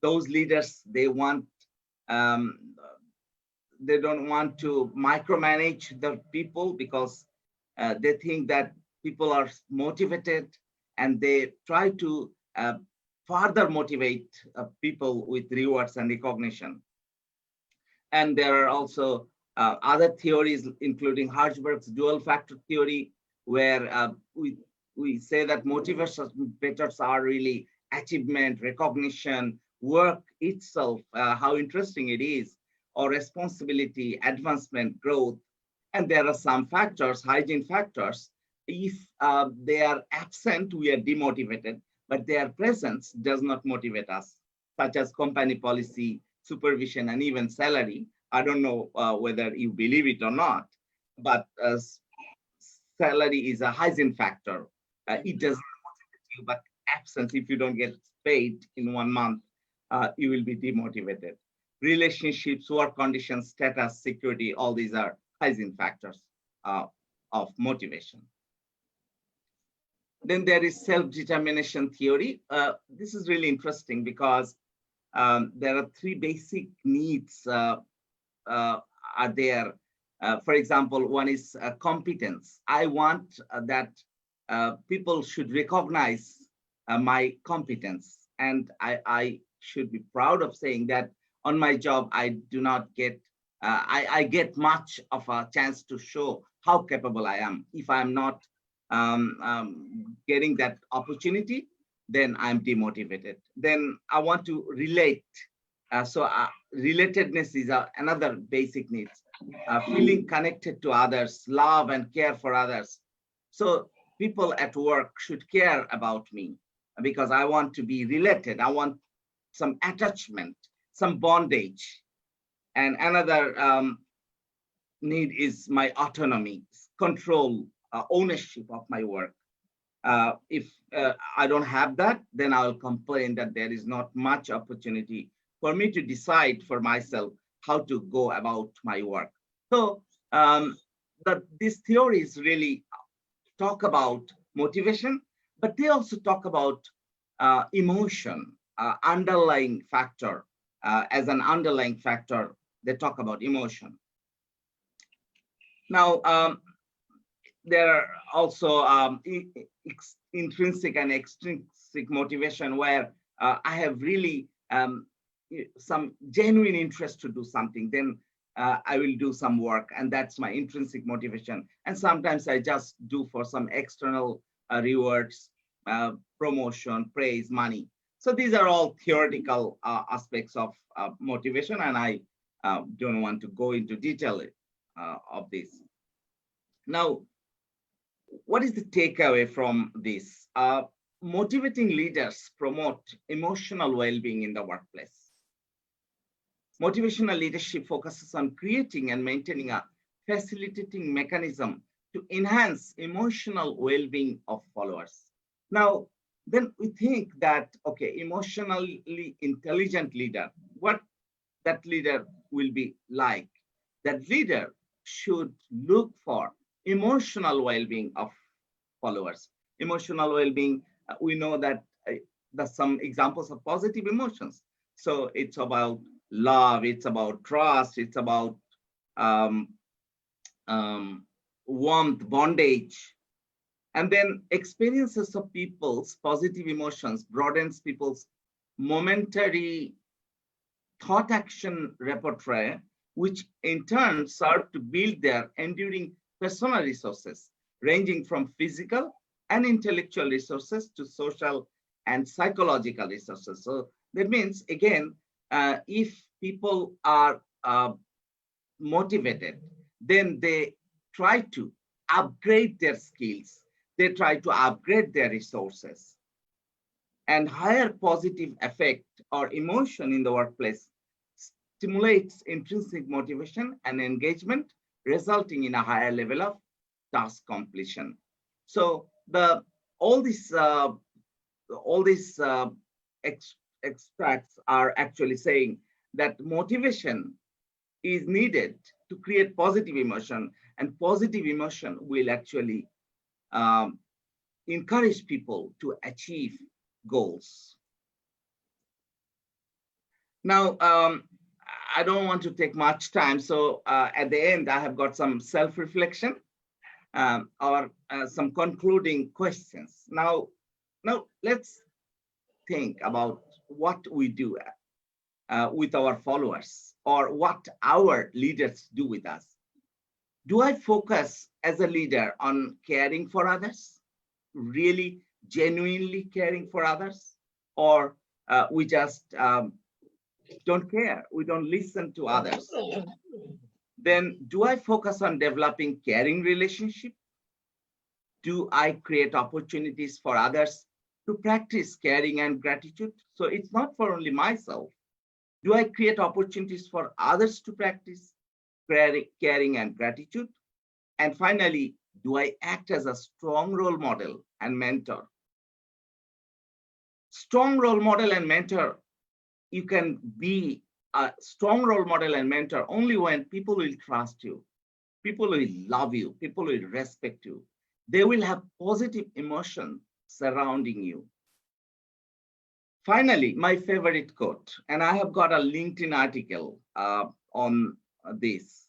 those leaders, they don't want to micromanage the people because they think that people are motivated, and they try to further motivate people with rewards and recognition. And there are also other theories, including Hirschberg's dual factor theory, where we say that motivators are really achievement, recognition, work itself, how interesting it is, or responsibility, advancement, growth. And there are some factors, hygiene factors. If they are absent, we are demotivated, but their presence does not motivate us, such as company policy, supervision, and even salary. I don't know whether you believe it or not, but salary is a hygiene factor. It doesn't motivate you, but absence, if you don't get paid in 1 month, you will be demotivated. Relationships, work conditions, status, security, all these are hygiene factors of motivation. Then there is self-determination theory. This is really interesting because there are 3 basic needs are there. For example, one is competence. I want that people should recognize my competence, and I should be proud of saying that on my job, I do not get, I get much of a chance to show how capable I am. If I'm not getting that opportunity, then I'm demotivated. Then I want to relate. Relatedness is another basic need. Feeling connected to others, love and care for others. So people at work should care about me because I want to be related. I want some attachment, some bondage. And another need is my autonomy, control, ownership of my work. If I don't have that, then I'll complain that there is not much opportunity for me to decide for myself how to go about my work. So these theories really talk about motivation, but they also talk about emotion, underlying factor. As an underlying factor, they talk about emotion. Now, there are also intrinsic and extrinsic motivation where I have really some genuine interest to do something, then I will do some work, and that's my intrinsic motivation. And sometimes I just do for some external rewards, promotion, praise, money. So these are all theoretical aspects of motivation, and I don't want to go into detail of this. Now, what is the takeaway from this? Motivating leaders promote emotional well-being in the workplace. Motivational leadership focuses on creating and maintaining a facilitating mechanism to enhance emotional well-being of followers. Now, then we think that, okay, emotionally intelligent leader, what that leader will be like. that leader should look for emotional well-being of followers. Emotional well-being, we know that there's some examples of positive emotions. So it's about love, it's about trust, it's about warmth, bondage. And then experiences of people's positive emotions broadens people's momentary thought action repertoire, which in turn serve to build their enduring personal resources, ranging from physical and intellectual resources to social and psychological resources. So that means, again, if people are motivated, then they try to upgrade their skills, they try to upgrade their resources, and higher positive effect or emotion in the workplace stimulates intrinsic motivation and engagement, resulting in a higher level of task completion. So all these extracts are actually saying that motivation is needed to create positive emotion, and positive emotion will actually encourage people to achieve goals. Now, I don't want to take much time, so at the end, I have got some self-reflection or some concluding questions. Now let's think about what we do with our followers, or what our leaders do with us. Do I focus as a leader on caring for others, really genuinely caring for others, or we just don't care, we don't listen to others? Then do I focus on developing caring relationship? Do I create opportunities for others to practice caring and gratitude? So it's not for only myself. Do I create opportunities for others to practice caring and gratitude? And finally, do I act as a strong role model and mentor? Strong role model and mentor, you can be a strong role model and mentor only when people will trust you, people will love you, people will respect you. They will have positive emotion surrounding you. Finally, my favorite quote, and I have got a LinkedIn article on this.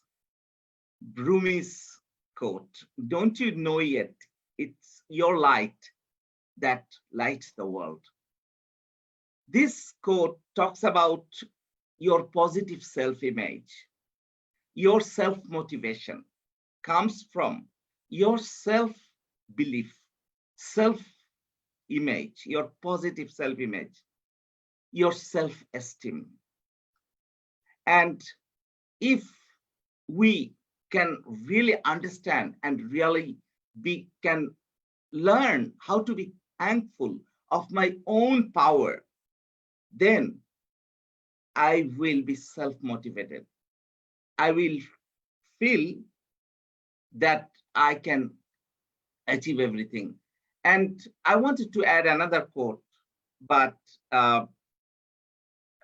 Rumi's quote, "Don't you know yet? It's your light that lights the world." This quote talks about your positive self-image. Your self-motivation comes from your self-belief, self-image, your positive self-image, your self-esteem. And if we can really understand and really can learn how to be thankful of my own power, then I will be self-motivated. I will feel that I can achieve everything. And I wanted to add another quote, but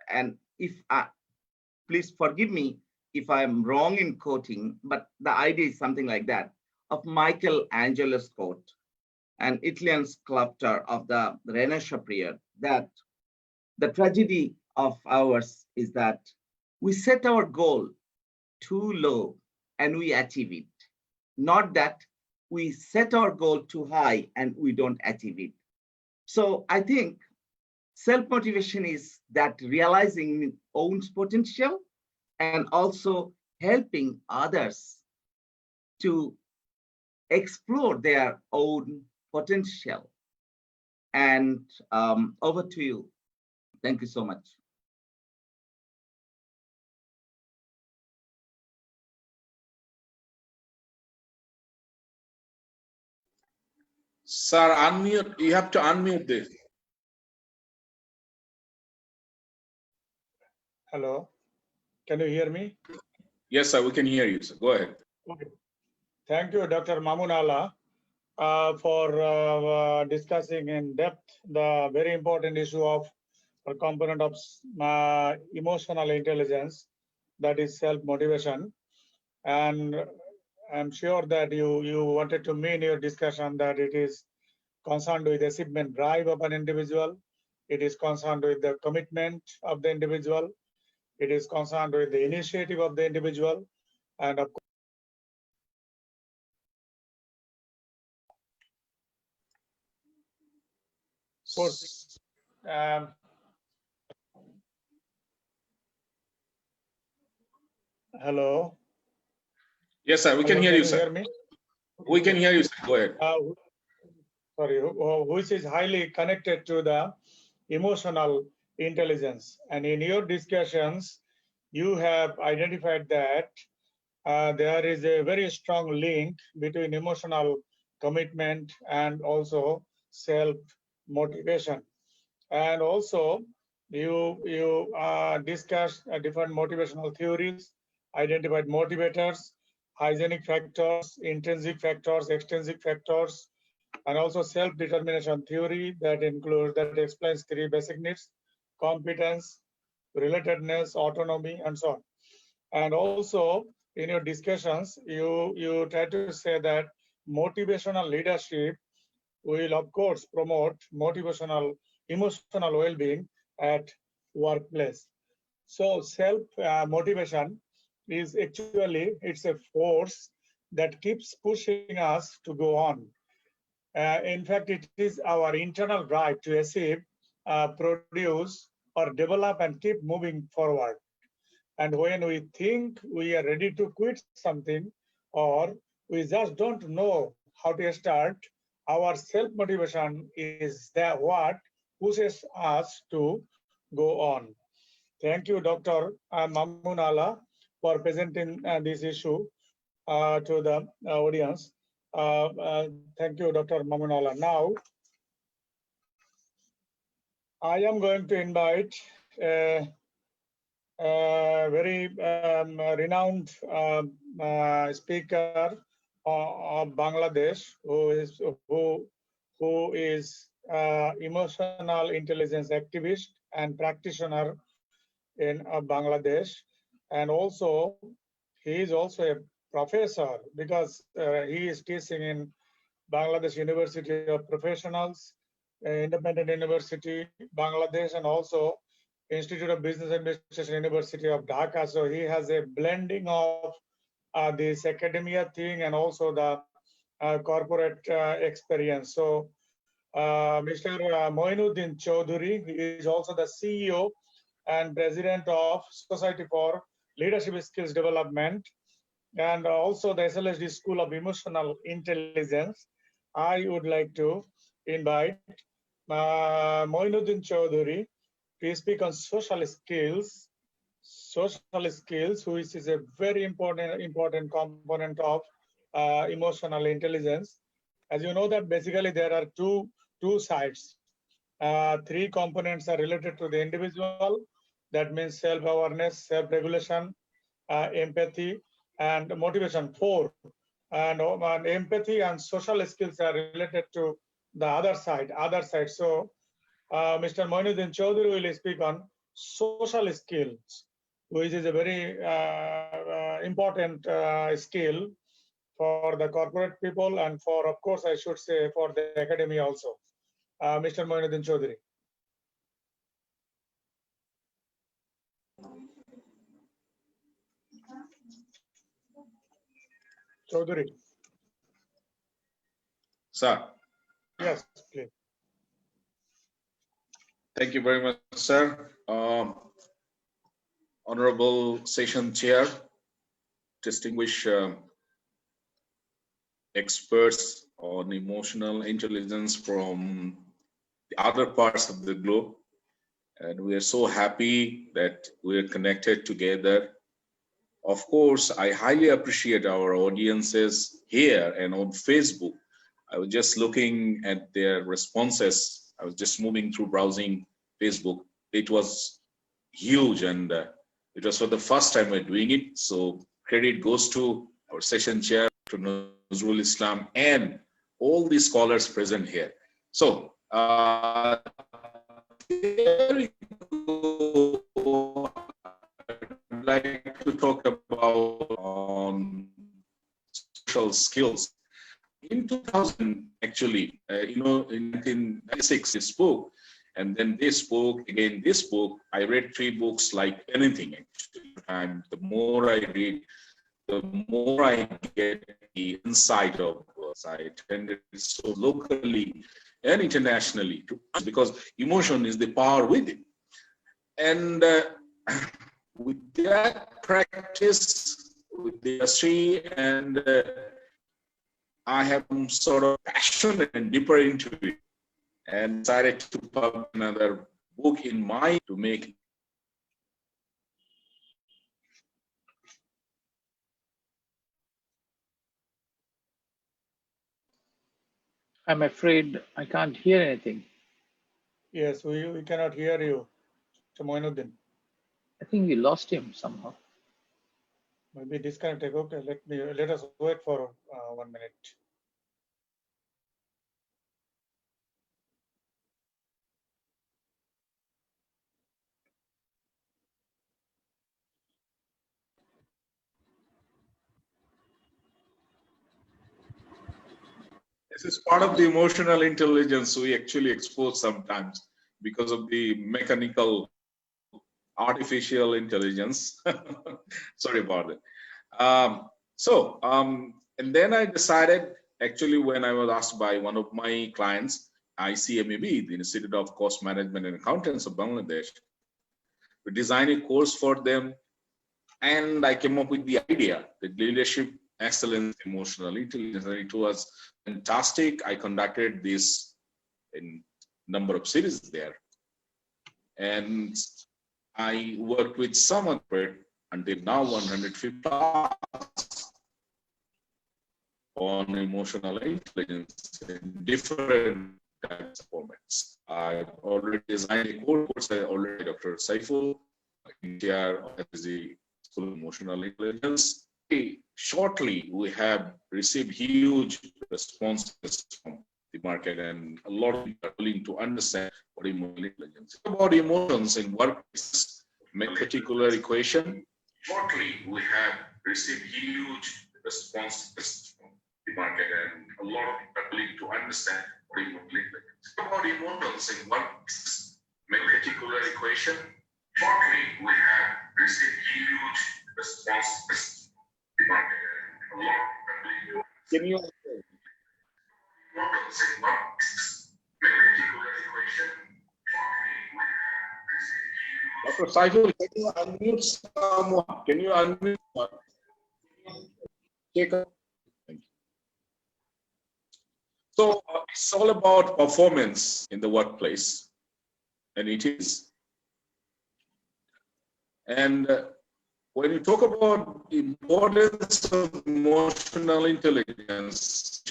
and if please forgive me if I'm wrong in quoting, but the idea is something like that, of Michelangelo's quote, an Italian sculptor of the Renaissance period, that the tragedy of ours is that we set our goal too low and we achieve it. Not that we set our goal too high and we don't achieve it. So I think self-motivation is that realizing own potential and also helping others to explore their own potential. And over to you. Thank you so much. Sir, unmute. You have to unmute this. Hello, can you hear me? Yes, sir, we can hear you, sir. Go ahead. Okay. Thank you, Dr. Mamun for discussing in depth the very important issue of a component of emotional intelligence, that is self-motivation. And I'm sure that you wanted to mean your discussion that it is concerned with achievement drive of an individual. It is concerned with the commitment of the individual. It is concerned with the initiative of the individual. And of course, hello. Yes, sir. We can Hello, hear you, you sir. hear me? We can hear you, sir. Go ahead. Sorry, which is highly connected to the emotional intelligence. And in your discussions, you have identified that there is a very strong link between emotional commitment and also self-motivation. And also, you discussed different motivational theories, identified motivators, hygienic factors, intrinsic factors, extrinsic factors, and also self-determination theory that explains 3 basic needs: competence, relatedness, autonomy, and so on. And also, in your discussions, you try to say that motivational leadership will, of course, promote emotional well-being at workplace. So self-motivation is actually, it's a force that keeps pushing us to go on. In fact, it is our internal drive to achieve, produce, or develop and keep moving forward. And when we think we are ready to quit something, or we just don't know how to start, our self-motivation is that what pushes us to go on. Thank you, Dr. Mamun for presenting this issue to the audience. Thank you, Dr. Mamun. Now, I am going to invite very renowned speaker of Bangladesh, who is emotional intelligence activist and practitioner in Bangladesh, and also he is also a professor because he is teaching in Bangladesh University of Professionals, Independent University, Bangladesh, and also Institute of Business Administration, University of Dhaka. So he has a blending of this academia thing and also the corporate experience. So Mr. Moinuddin Chowdhury is also the CEO and President of Society for Leadership Skills Development and also the SLSD School of Emotional Intelligence. I would like to invite Moinuddin Chowdhury to speak on social skills, which is a very important component of emotional intelligence. As you know that basically there are two sides. 3 components are related to the individual. That means self-awareness, self-regulation, empathy, and motivation. 4. And empathy and social skills are related to the other side. So Mr. Moinuddin Chowdhury will speak on social skills, which is a very important skill for the corporate people and for, of course, I should say, for the academia also. Mr. Moinuddin Chowdhury. Chowdhury. Sir. Yes, please. Thank you very much, sir. Honorable Session Chair, distinguished experts on emotional intelligence from the other parts of the globe. And we are so happy that we are connected together. Of course, I highly appreciate our audiences here and on Facebook. I was just looking at their responses. I was just moving through browsing Facebook. It was huge, and it was for the first time we're doing it. So credit goes to our session chair, Dr. Nazrul Islam, and all the scholars present here. So here we go. I'd like to talk about mechanical skills. In 2000, actually, in 1996, he spoke, and then they spoke again. This book, I read 3 books like anything. Actually, and the more I read, the more I get the insight of words. I attended so locally and internationally because emotion is the power within. And with that practice, with the industry, and I have sort of passionate and deeper into it, and decided to publish another book in mind to make. I'm afraid I can't hear anything. Yes, we cannot hear you, Moinuddin. I think we lost him somehow. Maybe disconnected. Okay, let us wait for 1 minute. This is part of the emotional intelligence we actually expose sometimes because of the mechanical, artificial intelligence. Sorry about it. And then I decided, actually, when I was asked by one of my clients, ICMAB, the Institute of Cost Management and Accountants of Bangladesh, to design a course for them. And I came up with the idea, the leadership excellence, emotional intelligence, and it was fantastic. I conducted this in number of cities there. And I worked with some of it until now 150 on emotional intelligence in different types of formats. I've already designed a course. I already Dr. Shaiful, chair of the School of Emotional Intelligence. Shortly, we have received huge responses from the market, and a lot of people are willing to understand what emotional intelligence is. About emotions in workplace, make a particular equation. Shortly, we have received huge responses from the market, and a lot of people are willing to understand what emotional intelligence is. About emotions in workplace, make a particular equation. Shortly, we have received huge responses. Can you Dr. Shaiful, can you unmute someone? Can you unmute someone? Thank you. So it's all about performance in the workplace, and it is. And when you talk about the importance of emotional intelligence,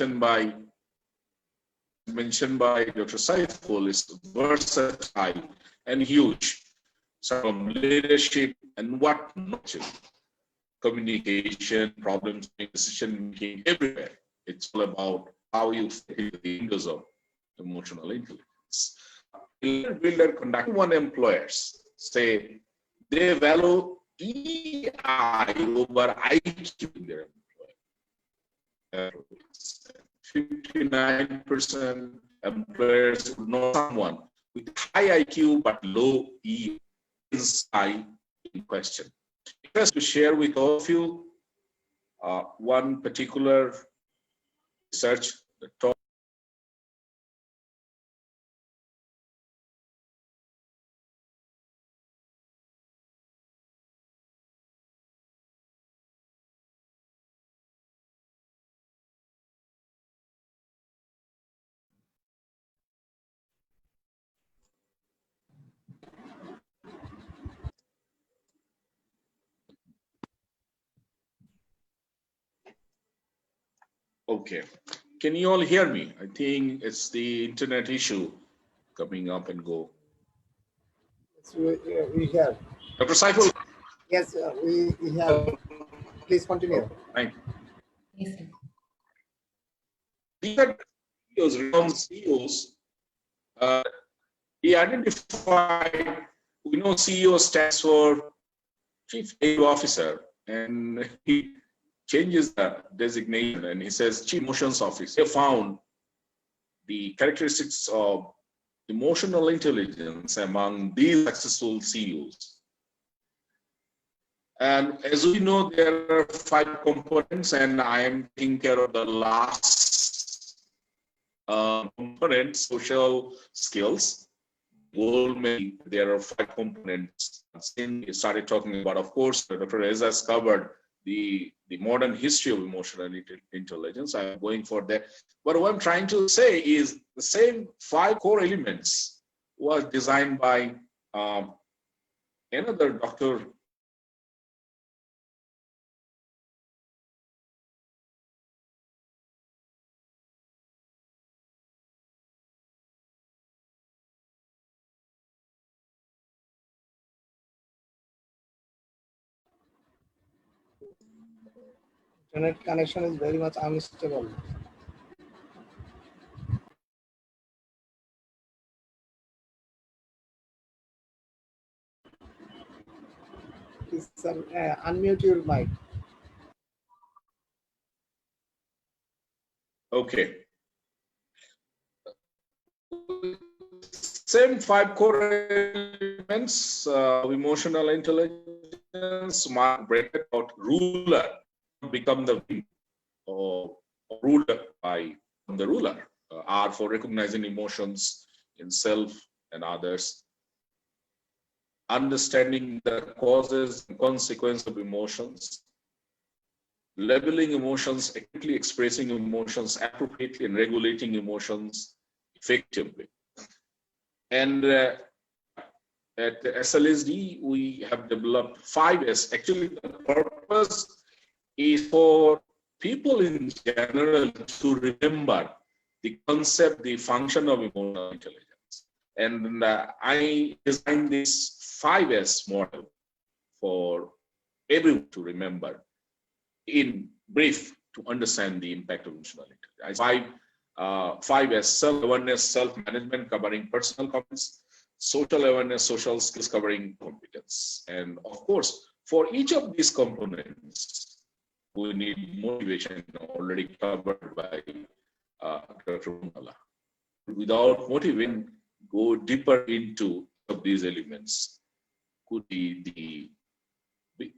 mentioned by Dr. Shaiful, is versatile and huge. So from leadership and whatnot, communication, problems, decision making, everywhere. It's all about how you fit into the windows of emotional intelligence. Builder conduct one employers say they value EI over IQ in their employees. 59% employers know someone with high IQ but low EI in question. Just to share with all of you one particular research that talks. Okay, can you all hear me? I think it's the internet issue coming up and go. We have. Dr. Shaiful. Yes, we have. Please continue. Thank you. Yes, sir. These are CEOs. He identified, we know CEO stands for Chief Executive Officer, and changes the designation and he says Chief Emotions Officer. He found the characteristics of emotional intelligence among these successful CEOs. And as we know, there are 5 components, and I am taking care of the last component, social skills. Goldman, there are 5 components. Since we started talking about, of course, Dr.Ezaz covered the modern history of emotional intelligence. I'm going for that. But what I'm trying to say is the same 5 core elements was designed by another Dr. Internet connection is very much unstable. Please, sir, unmute your mic. Okay. Same 5 core elements of emotional intelligence. Mark break out ruler, become the or ruler by the ruler. R for recognizing emotions in self and others. Understanding the causes and consequences of emotions. Labeling emotions, accurately expressing emotions appropriately, and regulating emotions effectively. And at SLSD, we have developed 5S. Actually, the purpose is for people in general to remember the concept, the function of emotional intelligence. And I designed this 5S model for everyone to remember in brief to understand the impact of emotional intelligence. 5S: self-awareness, self-management covering personal competence, social awareness, social skills covering competence. And of course, for each of these components, we need motivation already covered by Dr. Mala. Without motivation, go deeper into of these elements could be the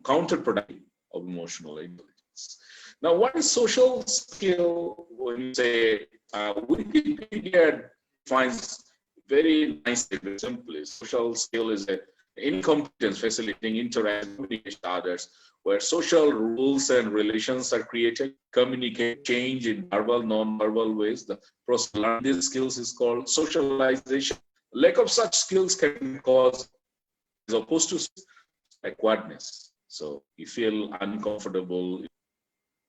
counterproductive of emotional intelligence. Now, what is social skill? When you say Wikipedia defines very nicely, very simply, social skill is any competence facilitating interaction, communication with others, where social rules and relations are created, communicate, change in verbal, non-verbal ways. The process of learning these skills is called socialization. Lack of such skills can cause, as opposed to awkwardness. So you feel uncomfortable.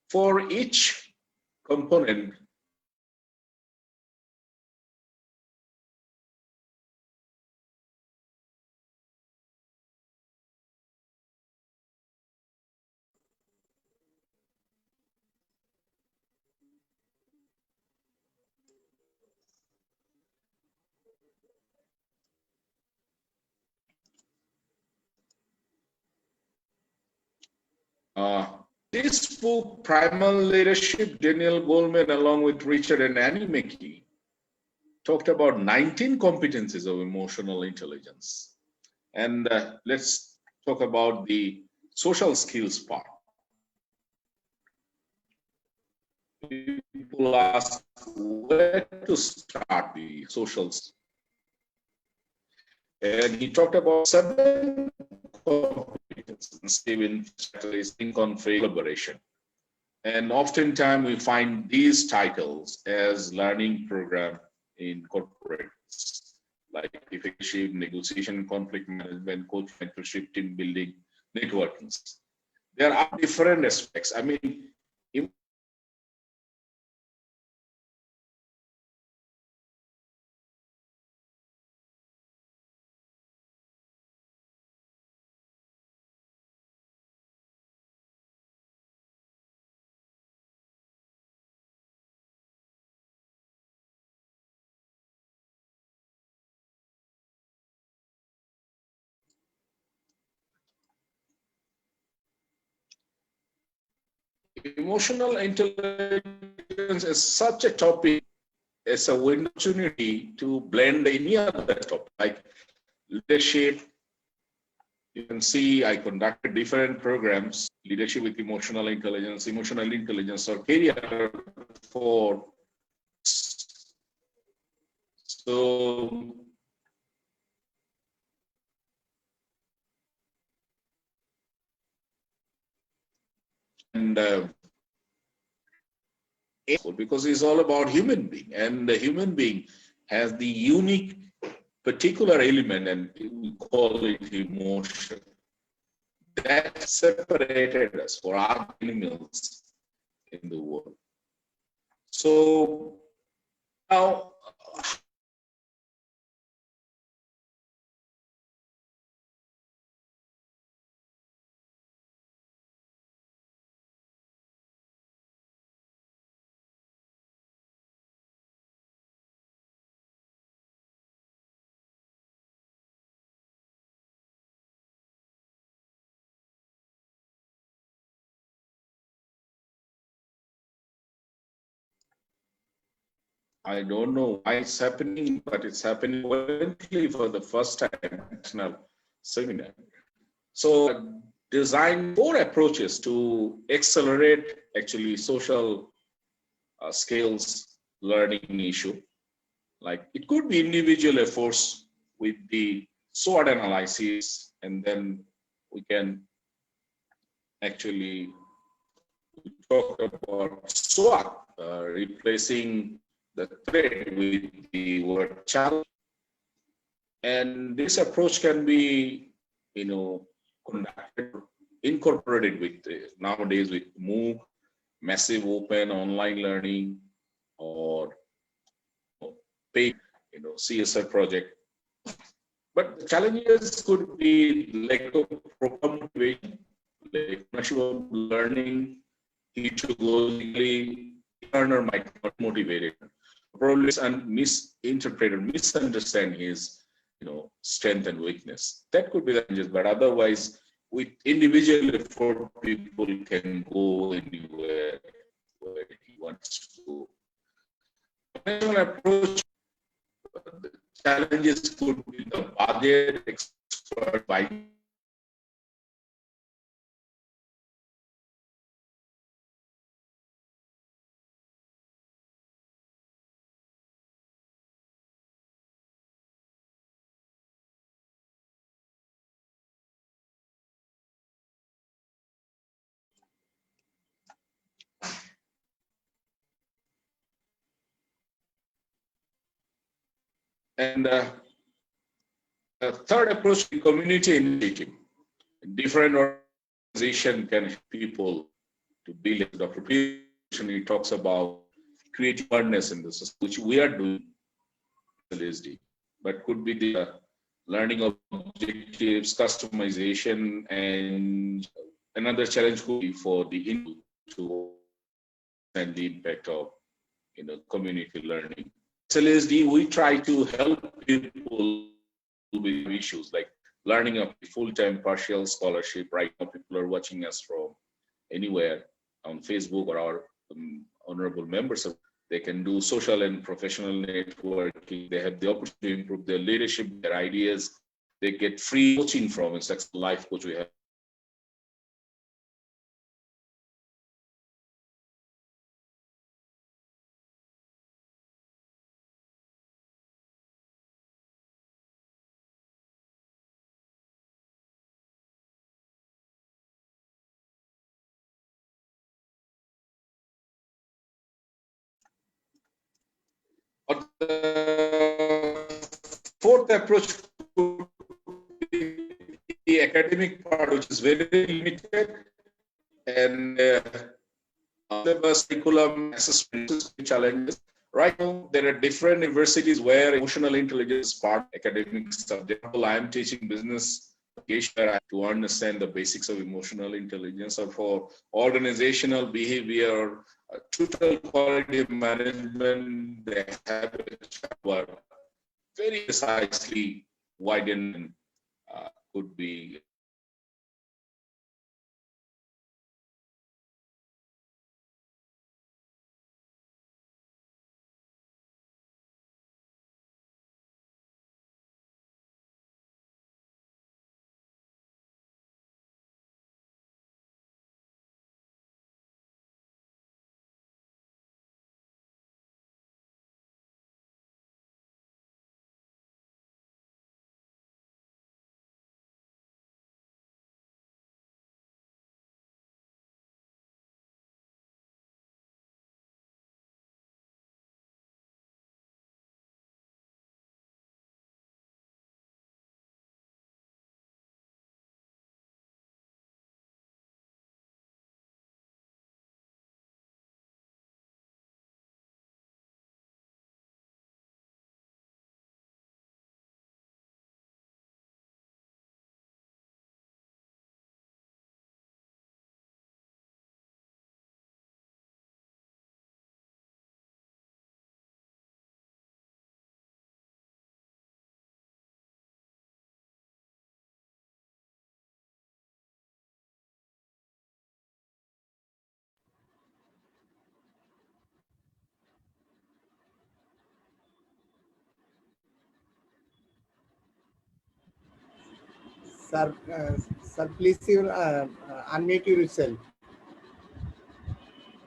For each component, this book, Primal Leadership, Daniel Goleman, along with Richard and Annie McKee, talked about 19 competencies of emotional intelligence. And let's talk about the social skills part. People ask where to start the socials. And he talked about 7 competencies, even think on collaboration. And oftentimes we find these titles as learning program in corporates, like effective negotiation, conflict management, coach mentorship, team building, networking. There are different aspects. I mean, emotional intelligence is such a topic. It's a window opportunity to blend any other topic like leadership. You can see I conducted different programs, leadership with emotional intelligence or career for. So and because it's all about human being, and the human being has the unique particular element, and we call it emotion, that separated us for our animals in the world. So now, I don't know why it's happening, but it's happening currently for the first time national seminar. So design 4 approaches to accelerate actually social skills learning issue. Like it could be individual efforts with the SWOT analysis, and then we can actually talk about SWOT, replacing the threat with the word challenge. And this approach can be, conducted, incorporated with nowadays with MOOC, massive open online learning, or paid, CSR project. But the challenges could be lack of proper motivation, like of learning, teacher logically, learner might not motivate it. Probably misinterpret or misunderstand his, strength and weakness. That could be the challenges, but otherwise, with individual effort, people can go anywhere where he wants to go. Approach, the challenges could be the budget, expert by and the third approach is community initiative. Different organization can help people to build. Dr. He talks about creating awareness in the system, which we are doing SLSD, but could be the learning objectives, customization, and another challenge could be for the input to and the impact of community learning. SLSD, we try to help people with issues like learning a full-time partial scholarship. Right now, people are watching us from anywhere on Facebook or our honorable members. They can do social and professional networking. They have the opportunity to improve their leadership, their ideas. They get free coaching from a successful life coach we have. But the fourth approach could be the academic part, which is very limited, and syllabus, curriculum, assessment challenges. Right now, there are different universities where emotional intelligence is part of academic subject. I am teaching business to understand the basics of emotional intelligence, or for organizational behavior, total quality of management, they have a very precisely widened, could be Sir, please unmute yourself.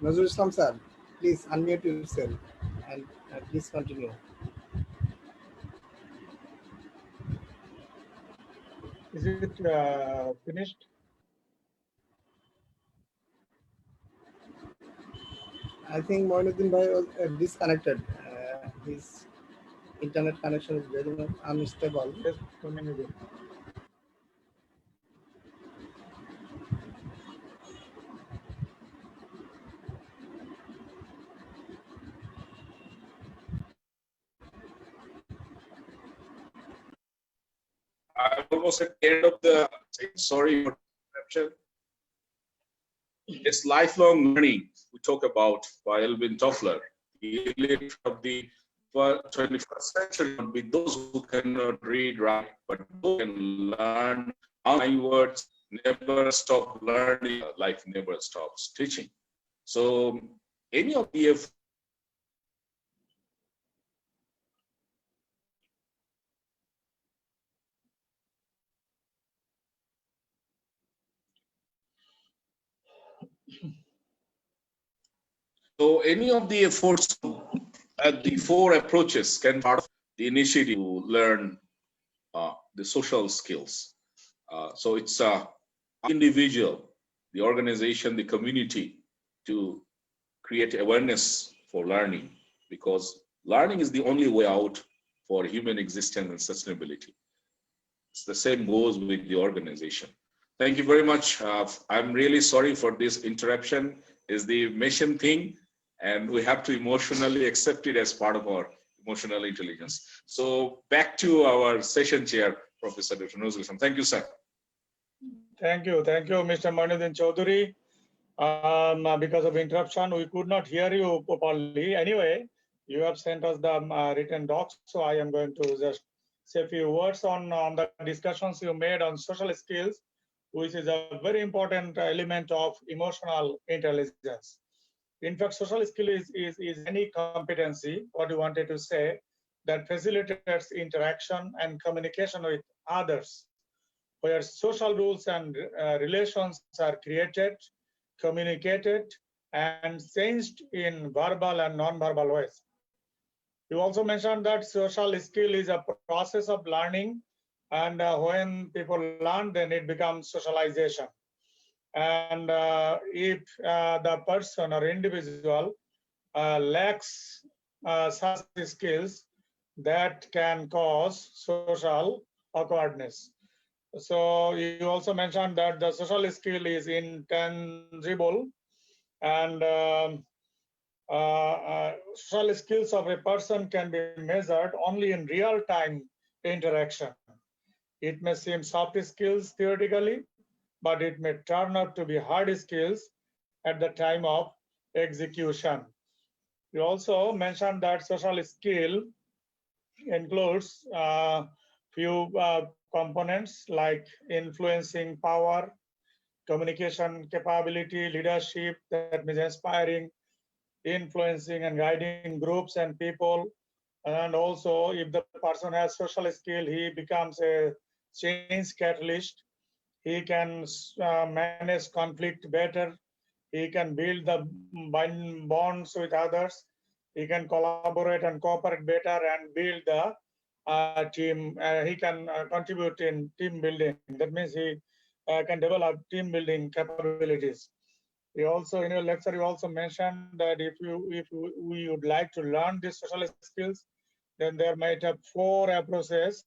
Nazrul Islam, sir, please unmute yourself and please continue. Is it finished? I think Moinuddin bhai was disconnected. His internet connection is very much unstable. Yes, community. I'm almost at the end of the, sorry for interruption. It's lifelong learning we talk about by Alvin Toffler. The elite of the 21st century would be those who cannot read, write, but who can learn. My words, never stop learning. Life never stops teaching. So any of the efforts at the four approaches can be part of the initiative to learn the social skills. So it's individual, the organization, the community to create awareness for learning, because learning is the only way out for human existence and sustainability. It's the same goes with the organization. Thank you very much. I'm really sorry for this interruption. Is the mission thing, and we have to emotionally accept it as part of our emotional intelligence. So back to our session chair, Professor Dr. Nazrul. Thank you, sir. Thank you, Mr. Moinuddin Chowdhury. Because of interruption, we could not hear you properly. Anyway, you have sent us the written docs, so I am going to just say a few words on the discussions you made on social skills, which is a very important element of emotional intelligence. In fact, social skill is any competency, what you wanted to say, that facilitates interaction and communication with others, where social rules and relations are created, communicated, and changed in verbal and non-verbal ways. You also mentioned that social skill is a process of learning, and when people learn, then it becomes socialization. And if the person or individual lacks such skills, that can cause social awkwardness. So you also mentioned that the social skill is intangible, and social skills of a person can be measured only in real-time interaction. It may seem soft skills theoretically, but it may turn out to be hard skills at the time of execution. You also mentioned that social skill includes few components like influencing power, communication capability, leadership, that means inspiring, influencing and guiding groups and people. And also, if the person has social skill, he becomes a change catalyst. He can manage conflict better. He can build the bonds with others. He can collaborate and cooperate better and build the team. He can contribute in team building. That means he can develop team building capabilities. We also, in your lecture, you also mentioned that if we would like to learn these social skills, then there might have 4 approaches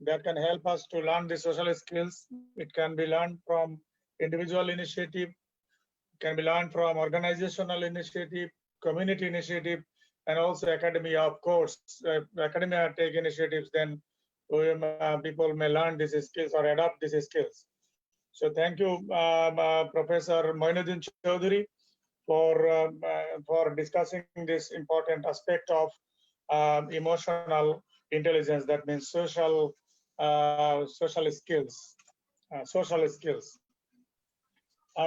that can help us to learn the social skills. It can be learned from individual initiative, can be learned from organizational initiative, community initiative, and also academia, of course. Academia take initiatives, then people may learn these skills or adopt these skills. So thank you, Professor Moinuddin Chowdhury, for discussing this important aspect of emotional intelligence. That means social skills.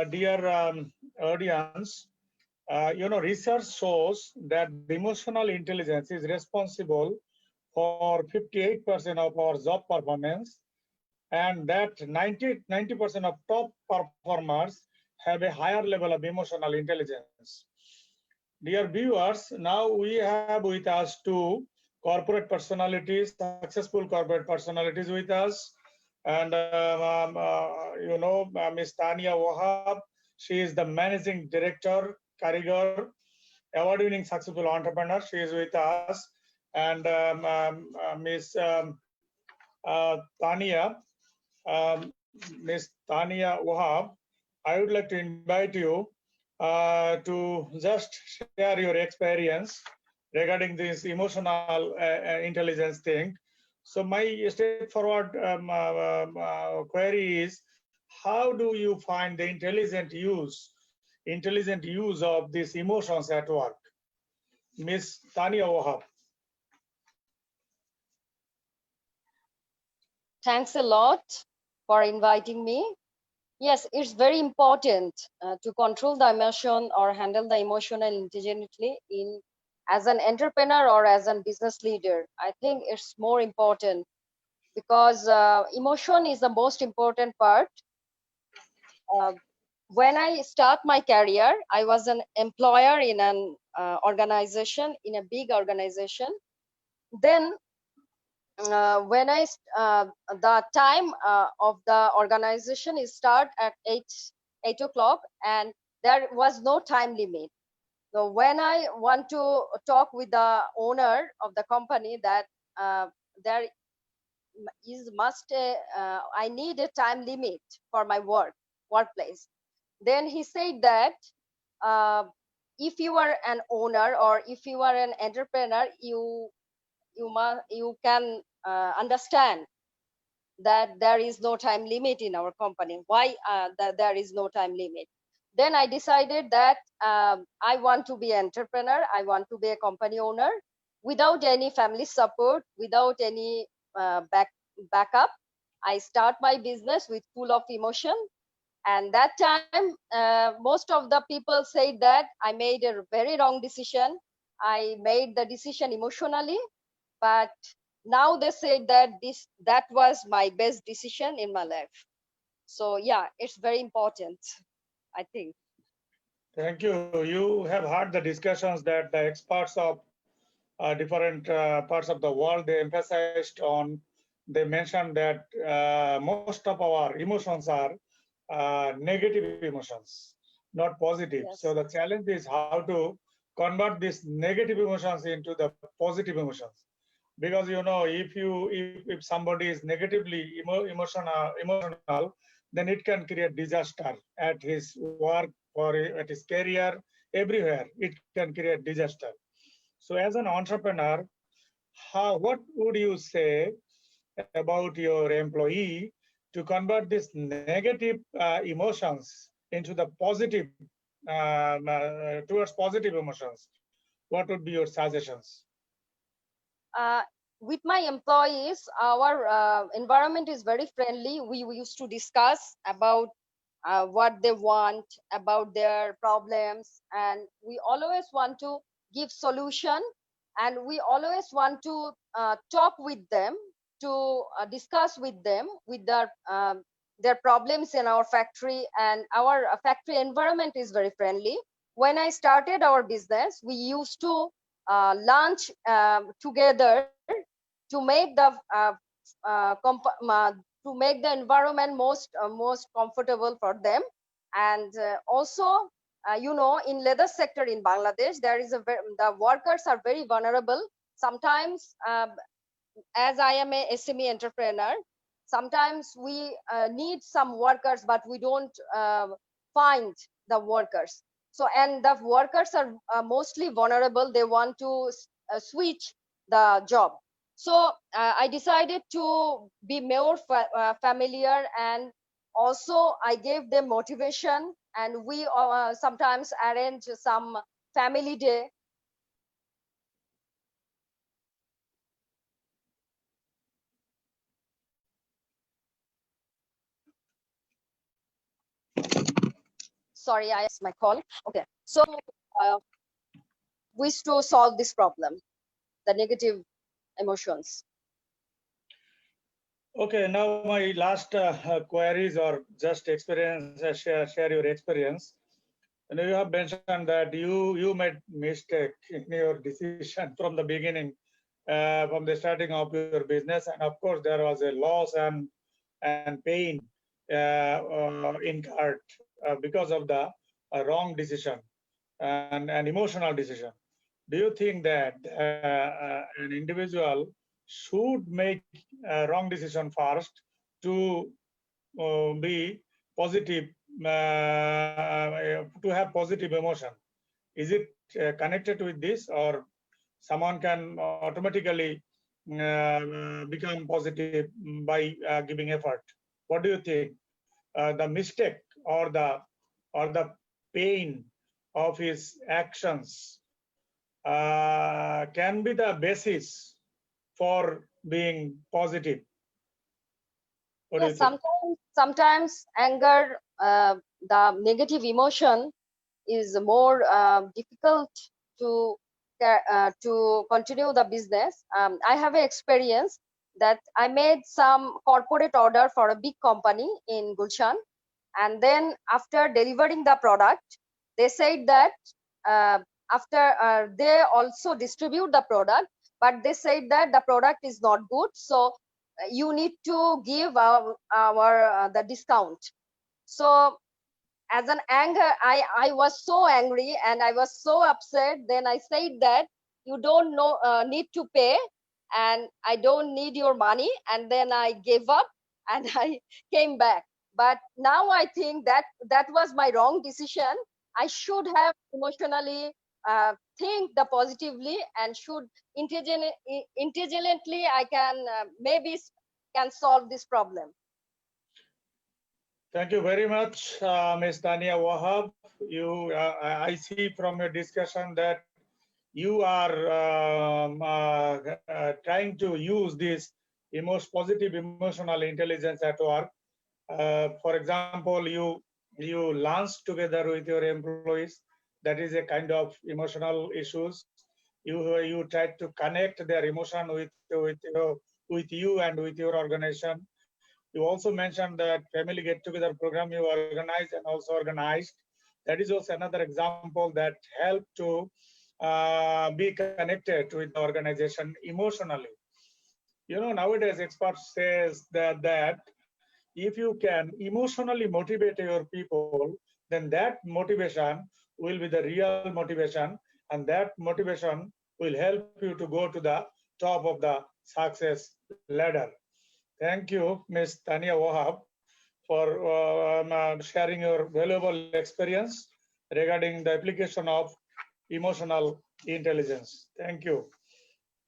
Dear audience, research shows that emotional intelligence is responsible for 58% of our job performance and that 90% of top performers have a higher level of emotional intelligence. Dear viewers, now we have with us two corporate personalities, successful corporate personalities with us. And Ms. Tania Wahab, she is the Managing Director, Karigar, award-winning successful entrepreneur. She is with us. And Ms. Tania, Ms. Tania Wahab, I would like to invite you to just share your experience regarding this emotional intelligence thing. So my straightforward query is, how do you find the intelligent use of these emotions at work? Ms. Tania Wahab. Thanks a lot for inviting me. Yes, it's very important to control the emotion or handle the emotion intelligently as an entrepreneur or as a business leader. I think it's more important because emotion is the most important part. When I start my career, I was an employer in an organization, in a big organization. Then when the time of the organization is start at 8 o'clock, and there was no time limit. So when I want to talk with the owner of the company that there is I need a time limit for my workplace, then he said that if you are an owner or if you are an entrepreneur, you can understand that there is no time limit in our company. Why that there is no time limit? Then I decided that I want to be an entrepreneur. I want to be a company owner without any family support, without any backup. I start my business with full of emotion. And that time, most of the people say that I made a very wrong decision. I made the decision emotionally, but now they say that that was my best decision in my life. So yeah, it's very important, I think. Thank you. You have heard the discussions that the experts of different parts of the world, they emphasized on, they mentioned that most of our emotions are negative emotions, not positive. Yes. So the challenge is how to convert these negative emotions into the positive emotions. Because if somebody is negatively emotional, then it can create disaster at his work or at his career, everywhere. It can create disaster. So as an entrepreneur, what would you say about your employee to convert these negative emotions into the positive, towards positive emotions? What would be your suggestions? With my employees, our environment is very friendly. We used to discuss about what they want, about their problems, and we always want to give solution, and we always want to talk with them, to discuss with them with their problems in our factory. And our factory environment is very friendly. When I started our business, we used to lunch together to make the environment most comfortable for them. And also, in leather sector in Bangladesh, the workers are very vulnerable. Sometimes, as I am a SME entrepreneur, sometimes we need some workers, but we don't find the workers. So, and the workers are mostly vulnerable. They want to switch the job. So I decided to be more familiar, and also I gave them motivation, and we sometimes arrange some family day. Sorry, I missed my call. Okay, so wish to solve this problem, the negative emotions. Okay, now my last queries or just experience, share your experience. And you have mentioned that you made mistake in your decision from the beginning, from the starting of your business, and of course there was a loss and pain incurred because of the wrong decision and emotional decision. Do you think that an individual should make a wrong decision first to be positive, to have positive emotion? Is it connected with this, or someone can automatically become positive by giving effort? What do you think? The mistake or the pain of his actions can be the basis for being positive. What do you Yes, think? sometimes anger, the negative emotion is more difficult to to continue the business. I have an experience that I made some corporate order for a big company in Gulshan, and then after delivering the product, they said that uh, after they also distribute the product, but they said that the product is not good, so you need to give our the discount. So as an anger, I was so angry and I was so upset. Then I said that you don't know need to pay, and I don't need your money. And then I gave up and I came back. But now I think that that was my wrong decision. I should have emotionally think the positively and should intelligently I can maybe can solve this problem. Thank you very much, Ms. Tania Wahab. I see from your discussion that you are trying to use this positive emotional intelligence at work. For example, you lunch together with your employees. That is a kind of emotional issues. You try to connect their emotion with you and with your organization. You also mentioned that family get-together program you organized and also organized. That is also another example that helped to be connected with the organization emotionally. You know, nowadays experts says that if you can emotionally motivate your people, then that motivation will be the real motivation, and that motivation will help you to go to the top of the success ladder. Thank you, Ms. Tania Wahab, for sharing your valuable experience regarding the application of emotional intelligence. Thank you.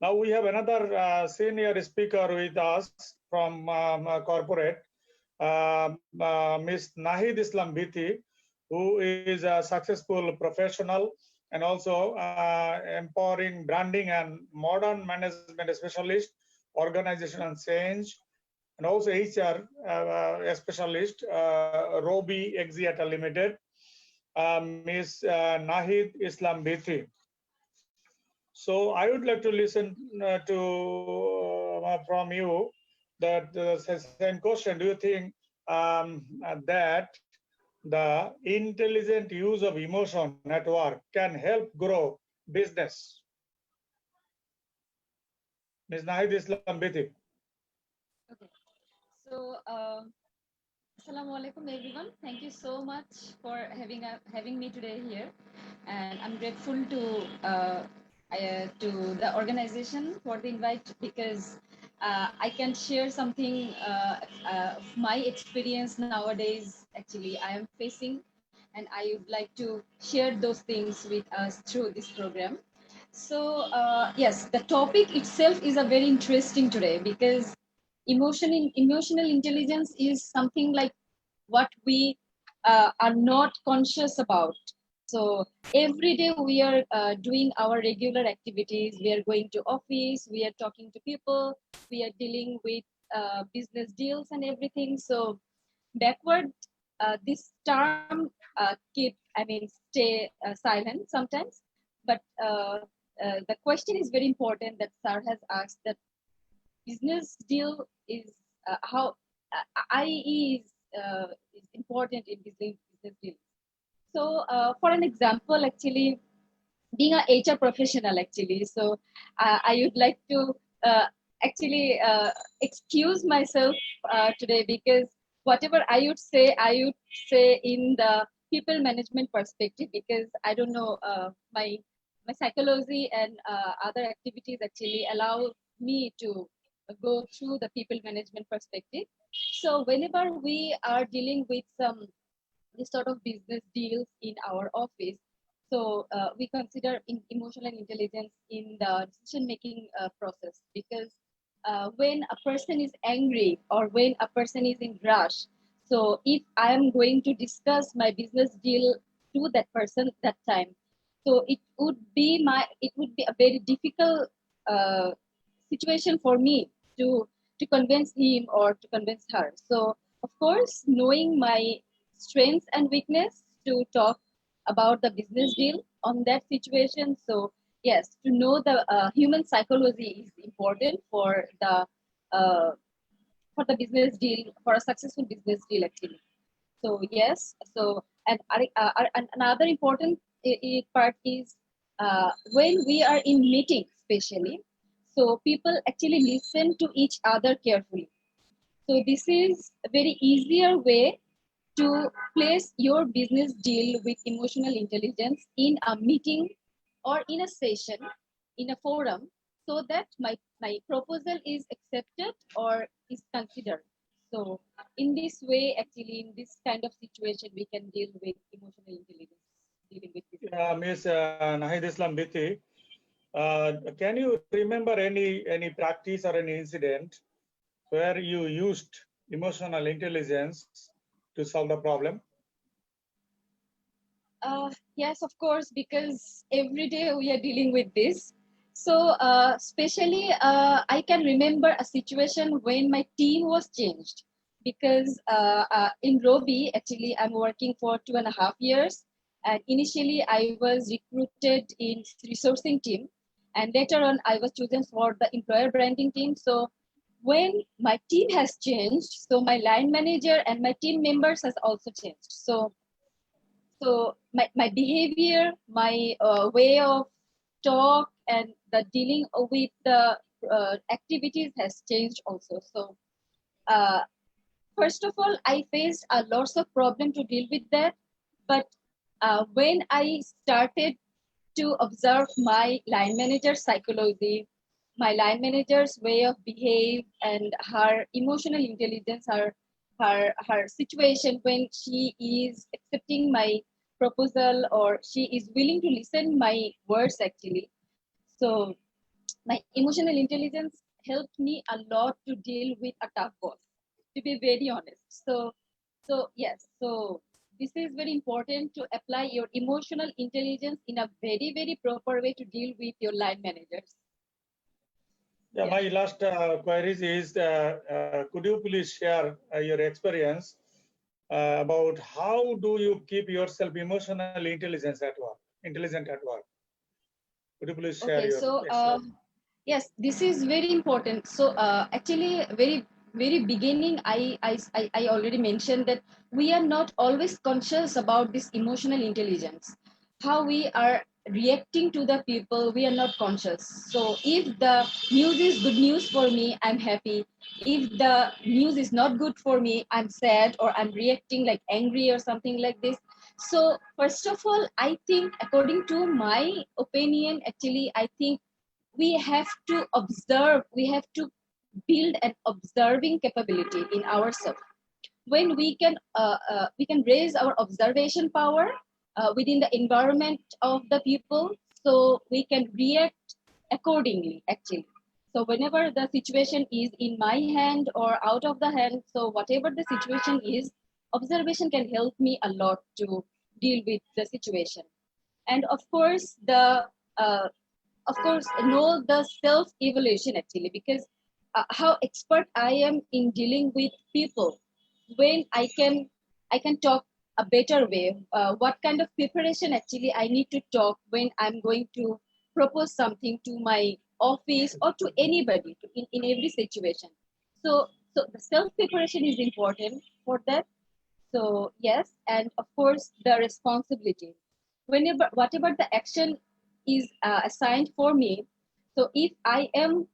Now we have another senior speaker with us from corporate, Ms. Nahid Islam Bithi, who is a successful professional and also empowering branding and modern management specialist, organization and change, and also HR specialist, Robi Axiata Limited, Ms. Nahid Islam Bithi. So I would like to listen from you that the same question. Do you think that the intelligent use of emotion at work can help grow business? Ms. Nahid Islam Bithi. Okay. So, Assalamu alaikum, everyone. Thank you so much for having me today here, and I'm grateful to the organization for the invite because I can share something of my experience nowadays. Actually, I am facing, and I would like to share those things with us through this program. So, yes, the topic itself is a very interesting today because emotional intelligence is something like what we are not conscious about. So every day we are doing our regular activities. We are going to office, we are talking to people, we are dealing with business deals and everything. So backward, this term stay silent sometimes. But the question is very important that Sir has asked, that business deal is how IE is important in business deals. So for an example, actually, being a HR professional, actually, so I would like to actually excuse myself today, because whatever I would say in the people management perspective, because I don't know, my psychology and other activities actually allow me to go through the people management perspective. So whenever we are dealing with some this sort of business deals in our office, so we consider emotional intelligence in the decision making process, because when a person is angry or when a person is in rush, so if I am going to discuss my business deal to that person that time, so it would be a very difficult uh, situation for me to convince him or to convince her. So of course, knowing my strengths and weakness to talk about the business deal on that situation. So yes, to know the human psychology is important uh, for the business deal, for a successful business deal actually. So yes, so and another important part is when we are in meetings, especially, so people actually listen to each other carefully. So this is a very easier way to place your business deal with emotional intelligence in a meeting or in a session, in a forum, so that my proposal is accepted or is considered. So in this way, actually, in this kind of situation, we can deal with emotional intelligence, dealing with this. Ms. Nahid Islam Bithi, can you remember any practice or any incident where you used emotional intelligence to solve the problem? Yes, of course, because every day we are dealing with this. So, especially, I can remember a situation when my team was changed, because in Robi, actually, I'm working for 2.5 years. And initially, I was recruited in resourcing team, and later on, I was chosen for the employer branding team. So, when my team has changed, so my line manager and my team members has also changed. So my behavior, my way of talk, and the dealing with the activities has changed also. So uh, first of all, I faced a lots of problem to deal with that. But when I started to observe my line manager's psychology, my line manager's way of behave, and her emotional intelligence, her situation when she is accepting my proposal or she is willing to listen my words actually. So my emotional intelligence helped me a lot to deal with a tough boss, to be very honest. So yes, so this is very important to apply your emotional intelligence in a very, very proper way to deal with your line managers. Yeah, my last queries is, could you please share your experience about how do you keep yourself emotionally intelligent at work? Could you please share Okay, your so experience? yes, this is very important. So actually, very beginning, I already mentioned that we are not always conscious about this emotional intelligence. How we are reacting to the people, we are not conscious. So if the news is good news for me, I'm happy. If the news is not good for me, I'm sad or I'm reacting like angry or something like this. So first of all, I think, according to my opinion, actually, I think we have to observe, we have to build an observing capability in ourselves. When we can raise our observation power within the environment of the people, so we can react accordingly actually. So whenever the situation is in my hand or out of the hand, so whatever the situation is, observation can help me a lot to deal with the situation. And uh, of course know the self evaluation actually, because how expert I am in dealing with people, when I can talk a better way, what kind of preparation actually I need to talk when I'm going to propose something to my office or to anybody in every situation. So So the self-preparation is important for that. So yes, and of course the responsibility. Whenever whatever the action is assigned for me, so if I am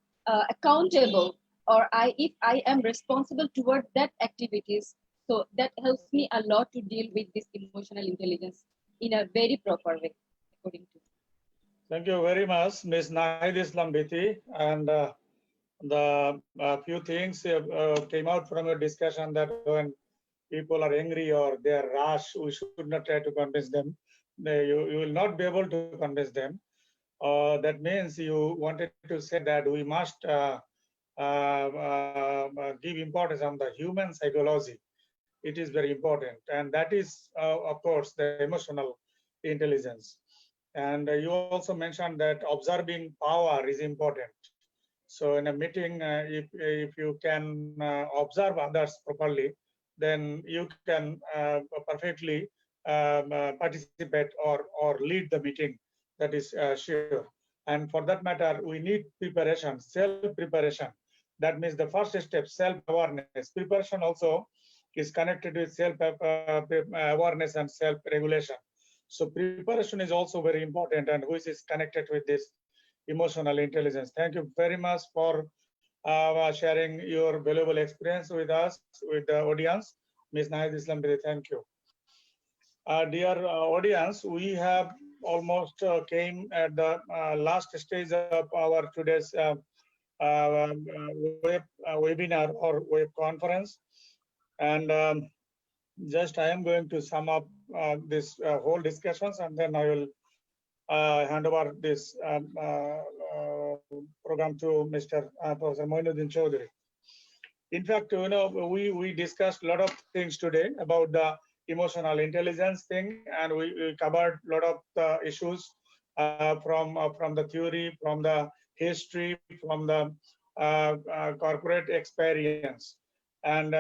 accountable or if I am responsible toward that activities, so that helps me a lot to deal with this emotional intelligence in a very proper way, according to me. Thank you very much, Ms. Nahid Islam Bithi. And the few things came out from your discussion that when people are angry or they are rash, we should not try to convince them. You will not be able to convince them. That means you wanted to say that we must give importance on the human psychology. It is very important. And that is, of course, the emotional intelligence. And you also mentioned that observing power is important. So in a meeting, if you can observe others properly, then you can perfectly participate or lead the meeting. That is sure. And for that matter, we need preparation, self-preparation. That means the first step, self-awareness. Preparation also is connected with self-awareness and self-regulation. So preparation is also very important, and which is connected with this emotional intelligence. Thank you very much for sharing your valuable experience with us, with the audience. Ms. Nahid Islam, thank you. Dear audience, we have almost came at the last stage of our today's webinar or web conference. And just I am going to sum up this whole discussions, and then I will hand over this program to Mr. Professor Moinuddin Chowdhury. In fact, we discussed a lot of things today about the emotional intelligence thing, and we covered a lot of the issues from the theory, from the history, from the corporate experience. And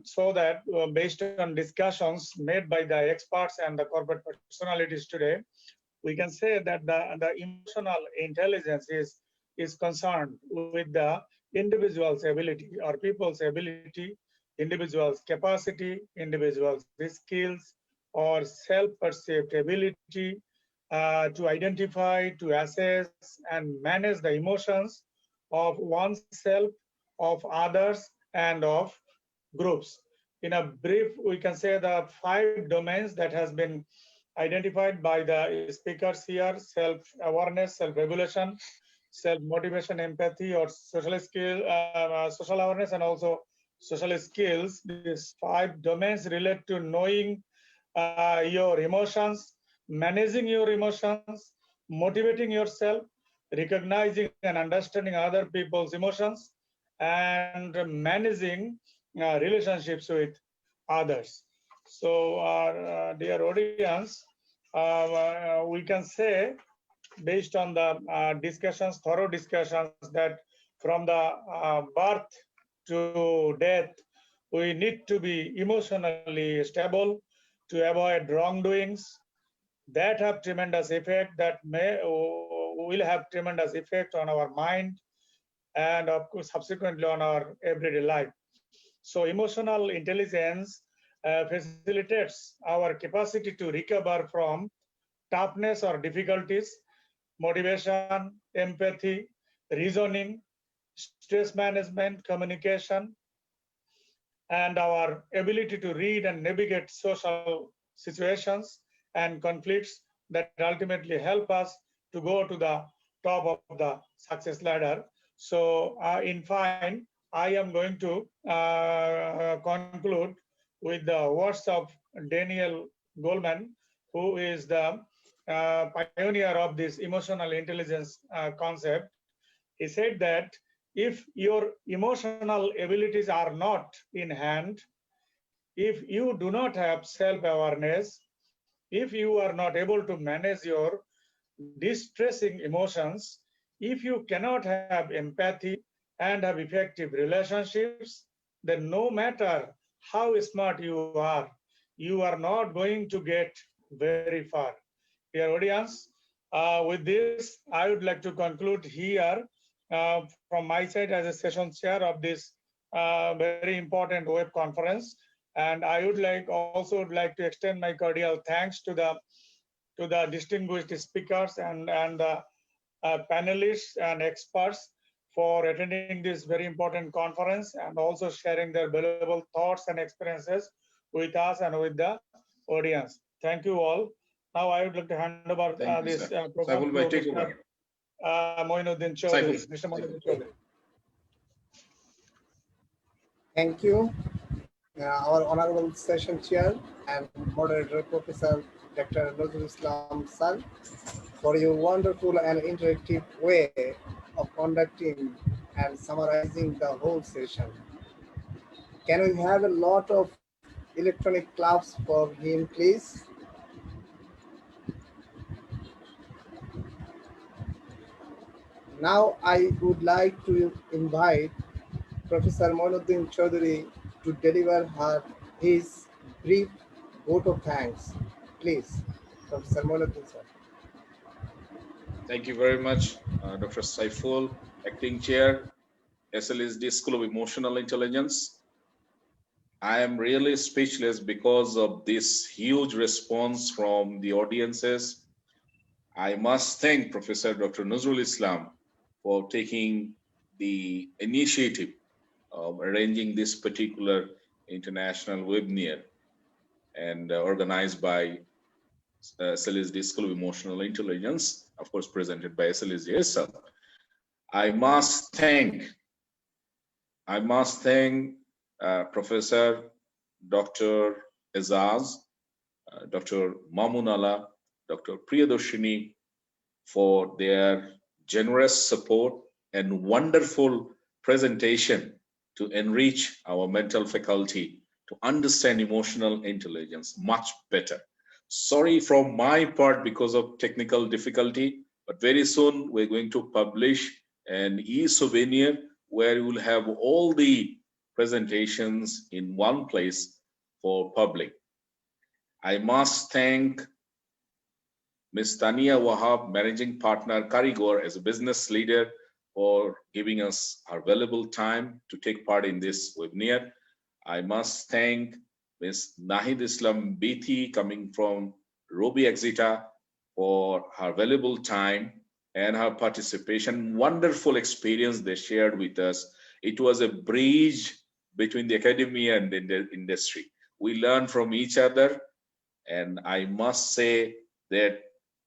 so that based on discussions made by the experts and the corporate personalities today, we can say that the emotional intelligence is concerned with the individual's ability or people's ability, individual's capacity, individual's skills or self-perceived ability to identify, to assess and manage the emotions of oneself, of others, and of groups. In a brief, we can say the 5 domains that has been identified by the speakers here: self-awareness, self-regulation, self-motivation, empathy, or social skill, social awareness, and also social skills. These 5 domains relate to knowing your emotions, managing your emotions, motivating yourself, recognizing and understanding other people's emotions, and managing relationships with others. So, dear audience, we can say, based on the discussions, thorough discussions, that from the birth to death, we need to be emotionally stable to avoid wrongdoings that have tremendous effect, that will have tremendous effect on our mind and of course subsequently on our everyday life. So emotional intelligence facilitates our capacity to recover from toughness or difficulties, motivation, empathy, reasoning, stress management, communication, and our ability to read and navigate social situations and conflicts that ultimately help us to go to the top of the success ladder. So in fine, I am going to conclude with the words of Daniel Goleman, who is the pioneer of this emotional intelligence concept. He said that if your emotional abilities are not in hand, if you do not have self-awareness, if you are not able to manage your distressing emotions, if you cannot have empathy and have effective relationships, then no matter how smart you are not going to get very far. Dear audience, with this, I would like to conclude here from my side as a session chair of this very important web conference. And I would also like to extend my cordial thanks to the distinguished speakers and panelists and experts for attending this very important conference and also sharing their valuable thoughts and experiences with us and with the audience. Thank you all. Now I would like to hand over Thank you, this sir. program Saiful to bhai, take Mr. over. Moinuddin Saiful. Chowdhury. Mr. Moinuddin Chowdhury. Thank you, our Honorable Session Chair and Moderator Professor Dr. Nazrul sir, for your wonderful and interactive way of conducting and summarizing the whole session. Can we have a lot of electronic claps for him, please? Now I would like to invite Professor Moinuddin Chowdhury to deliver his brief vote of thanks. Please, Professor Moinuddin, sir. Thank you very much, Dr. Shaiful, Acting Chair, SLSD School of Emotional Intelligence. I am really speechless because of this huge response from the audiences. I must thank Professor Dr. Nazrul for taking the initiative of arranging this particular international webinar and organized by SLSD School of Emotional Intelligence, of course, presented by SLSD itself. I must thank Professor Dr.Ezaz, Dr. Mamun, Dr. Priyadarsini for their generous support and wonderful presentation to enrich our mental faculty to understand emotional intelligence much better. Sorry from my part because of technical difficulty, but very soon we're going to publish an e-souvenir where you will have all the presentations in one place for public. I must thank Ms. Tania Wahab, Managing Partner, Karigar, as a business leader for giving us our valuable time to take part in this webinar. I must thank Ms. Nahid Islam Bithi, coming from Robi Axiata, for her valuable time and her participation. Wonderful experience they shared with us. It was a bridge between the academia and the industry. We learned from each other, and I must say that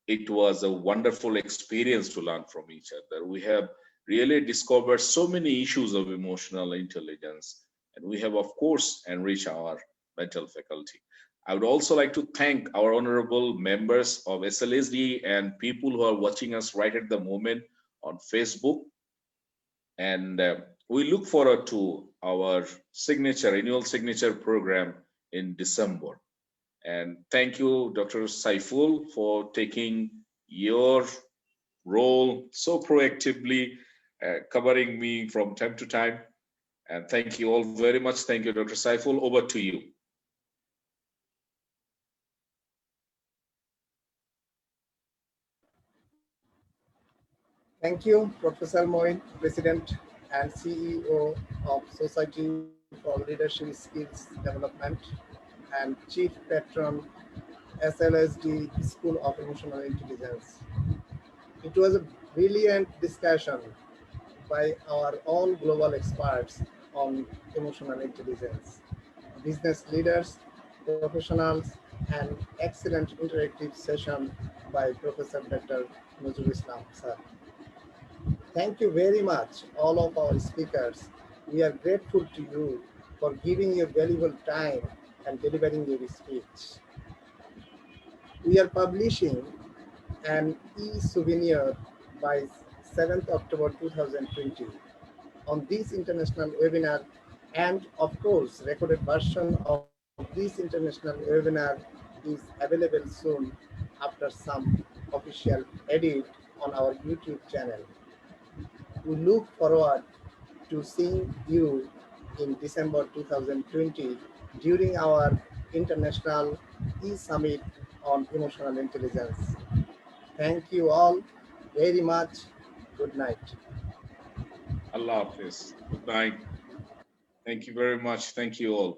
it was a wonderful experience to learn from each other. We have really discovered so many issues of emotional intelligence, and we have, of course, enriched our mental faculty. I would also like to thank our honorable members of SLSD and people who are watching us right at the moment on Facebook. And we look forward to our annual signature program in December. And thank you, Dr. Shaiful, for taking your role so proactively, covering me from time to time. And thank you all very much. Thank you, Dr. Shaiful. Over to you. Thank you, Professor Moin, President and CEO of Society for Leadership Skills Development and Chief Patron, SLSD School of Emotional Intelligence. It was a brilliant discussion by our all global experts on emotional intelligence, business leaders, professionals, and excellent interactive session by Professor Dr. Nazrul sir. Thank you very much, all of our speakers. We are grateful to you for giving your valuable time and delivering your speech. We are publishing an e-souvenir by 7th October 2020 on this international webinar, and of course, recorded version of this international webinar is available soon after some official edit on our YouTube channel. We look forward to seeing you in December 2020 during our International E-Summit on Emotional Intelligence. Thank you all very much. Good night. Allah Hafiz. Good night. Thank you very much. Thank you all.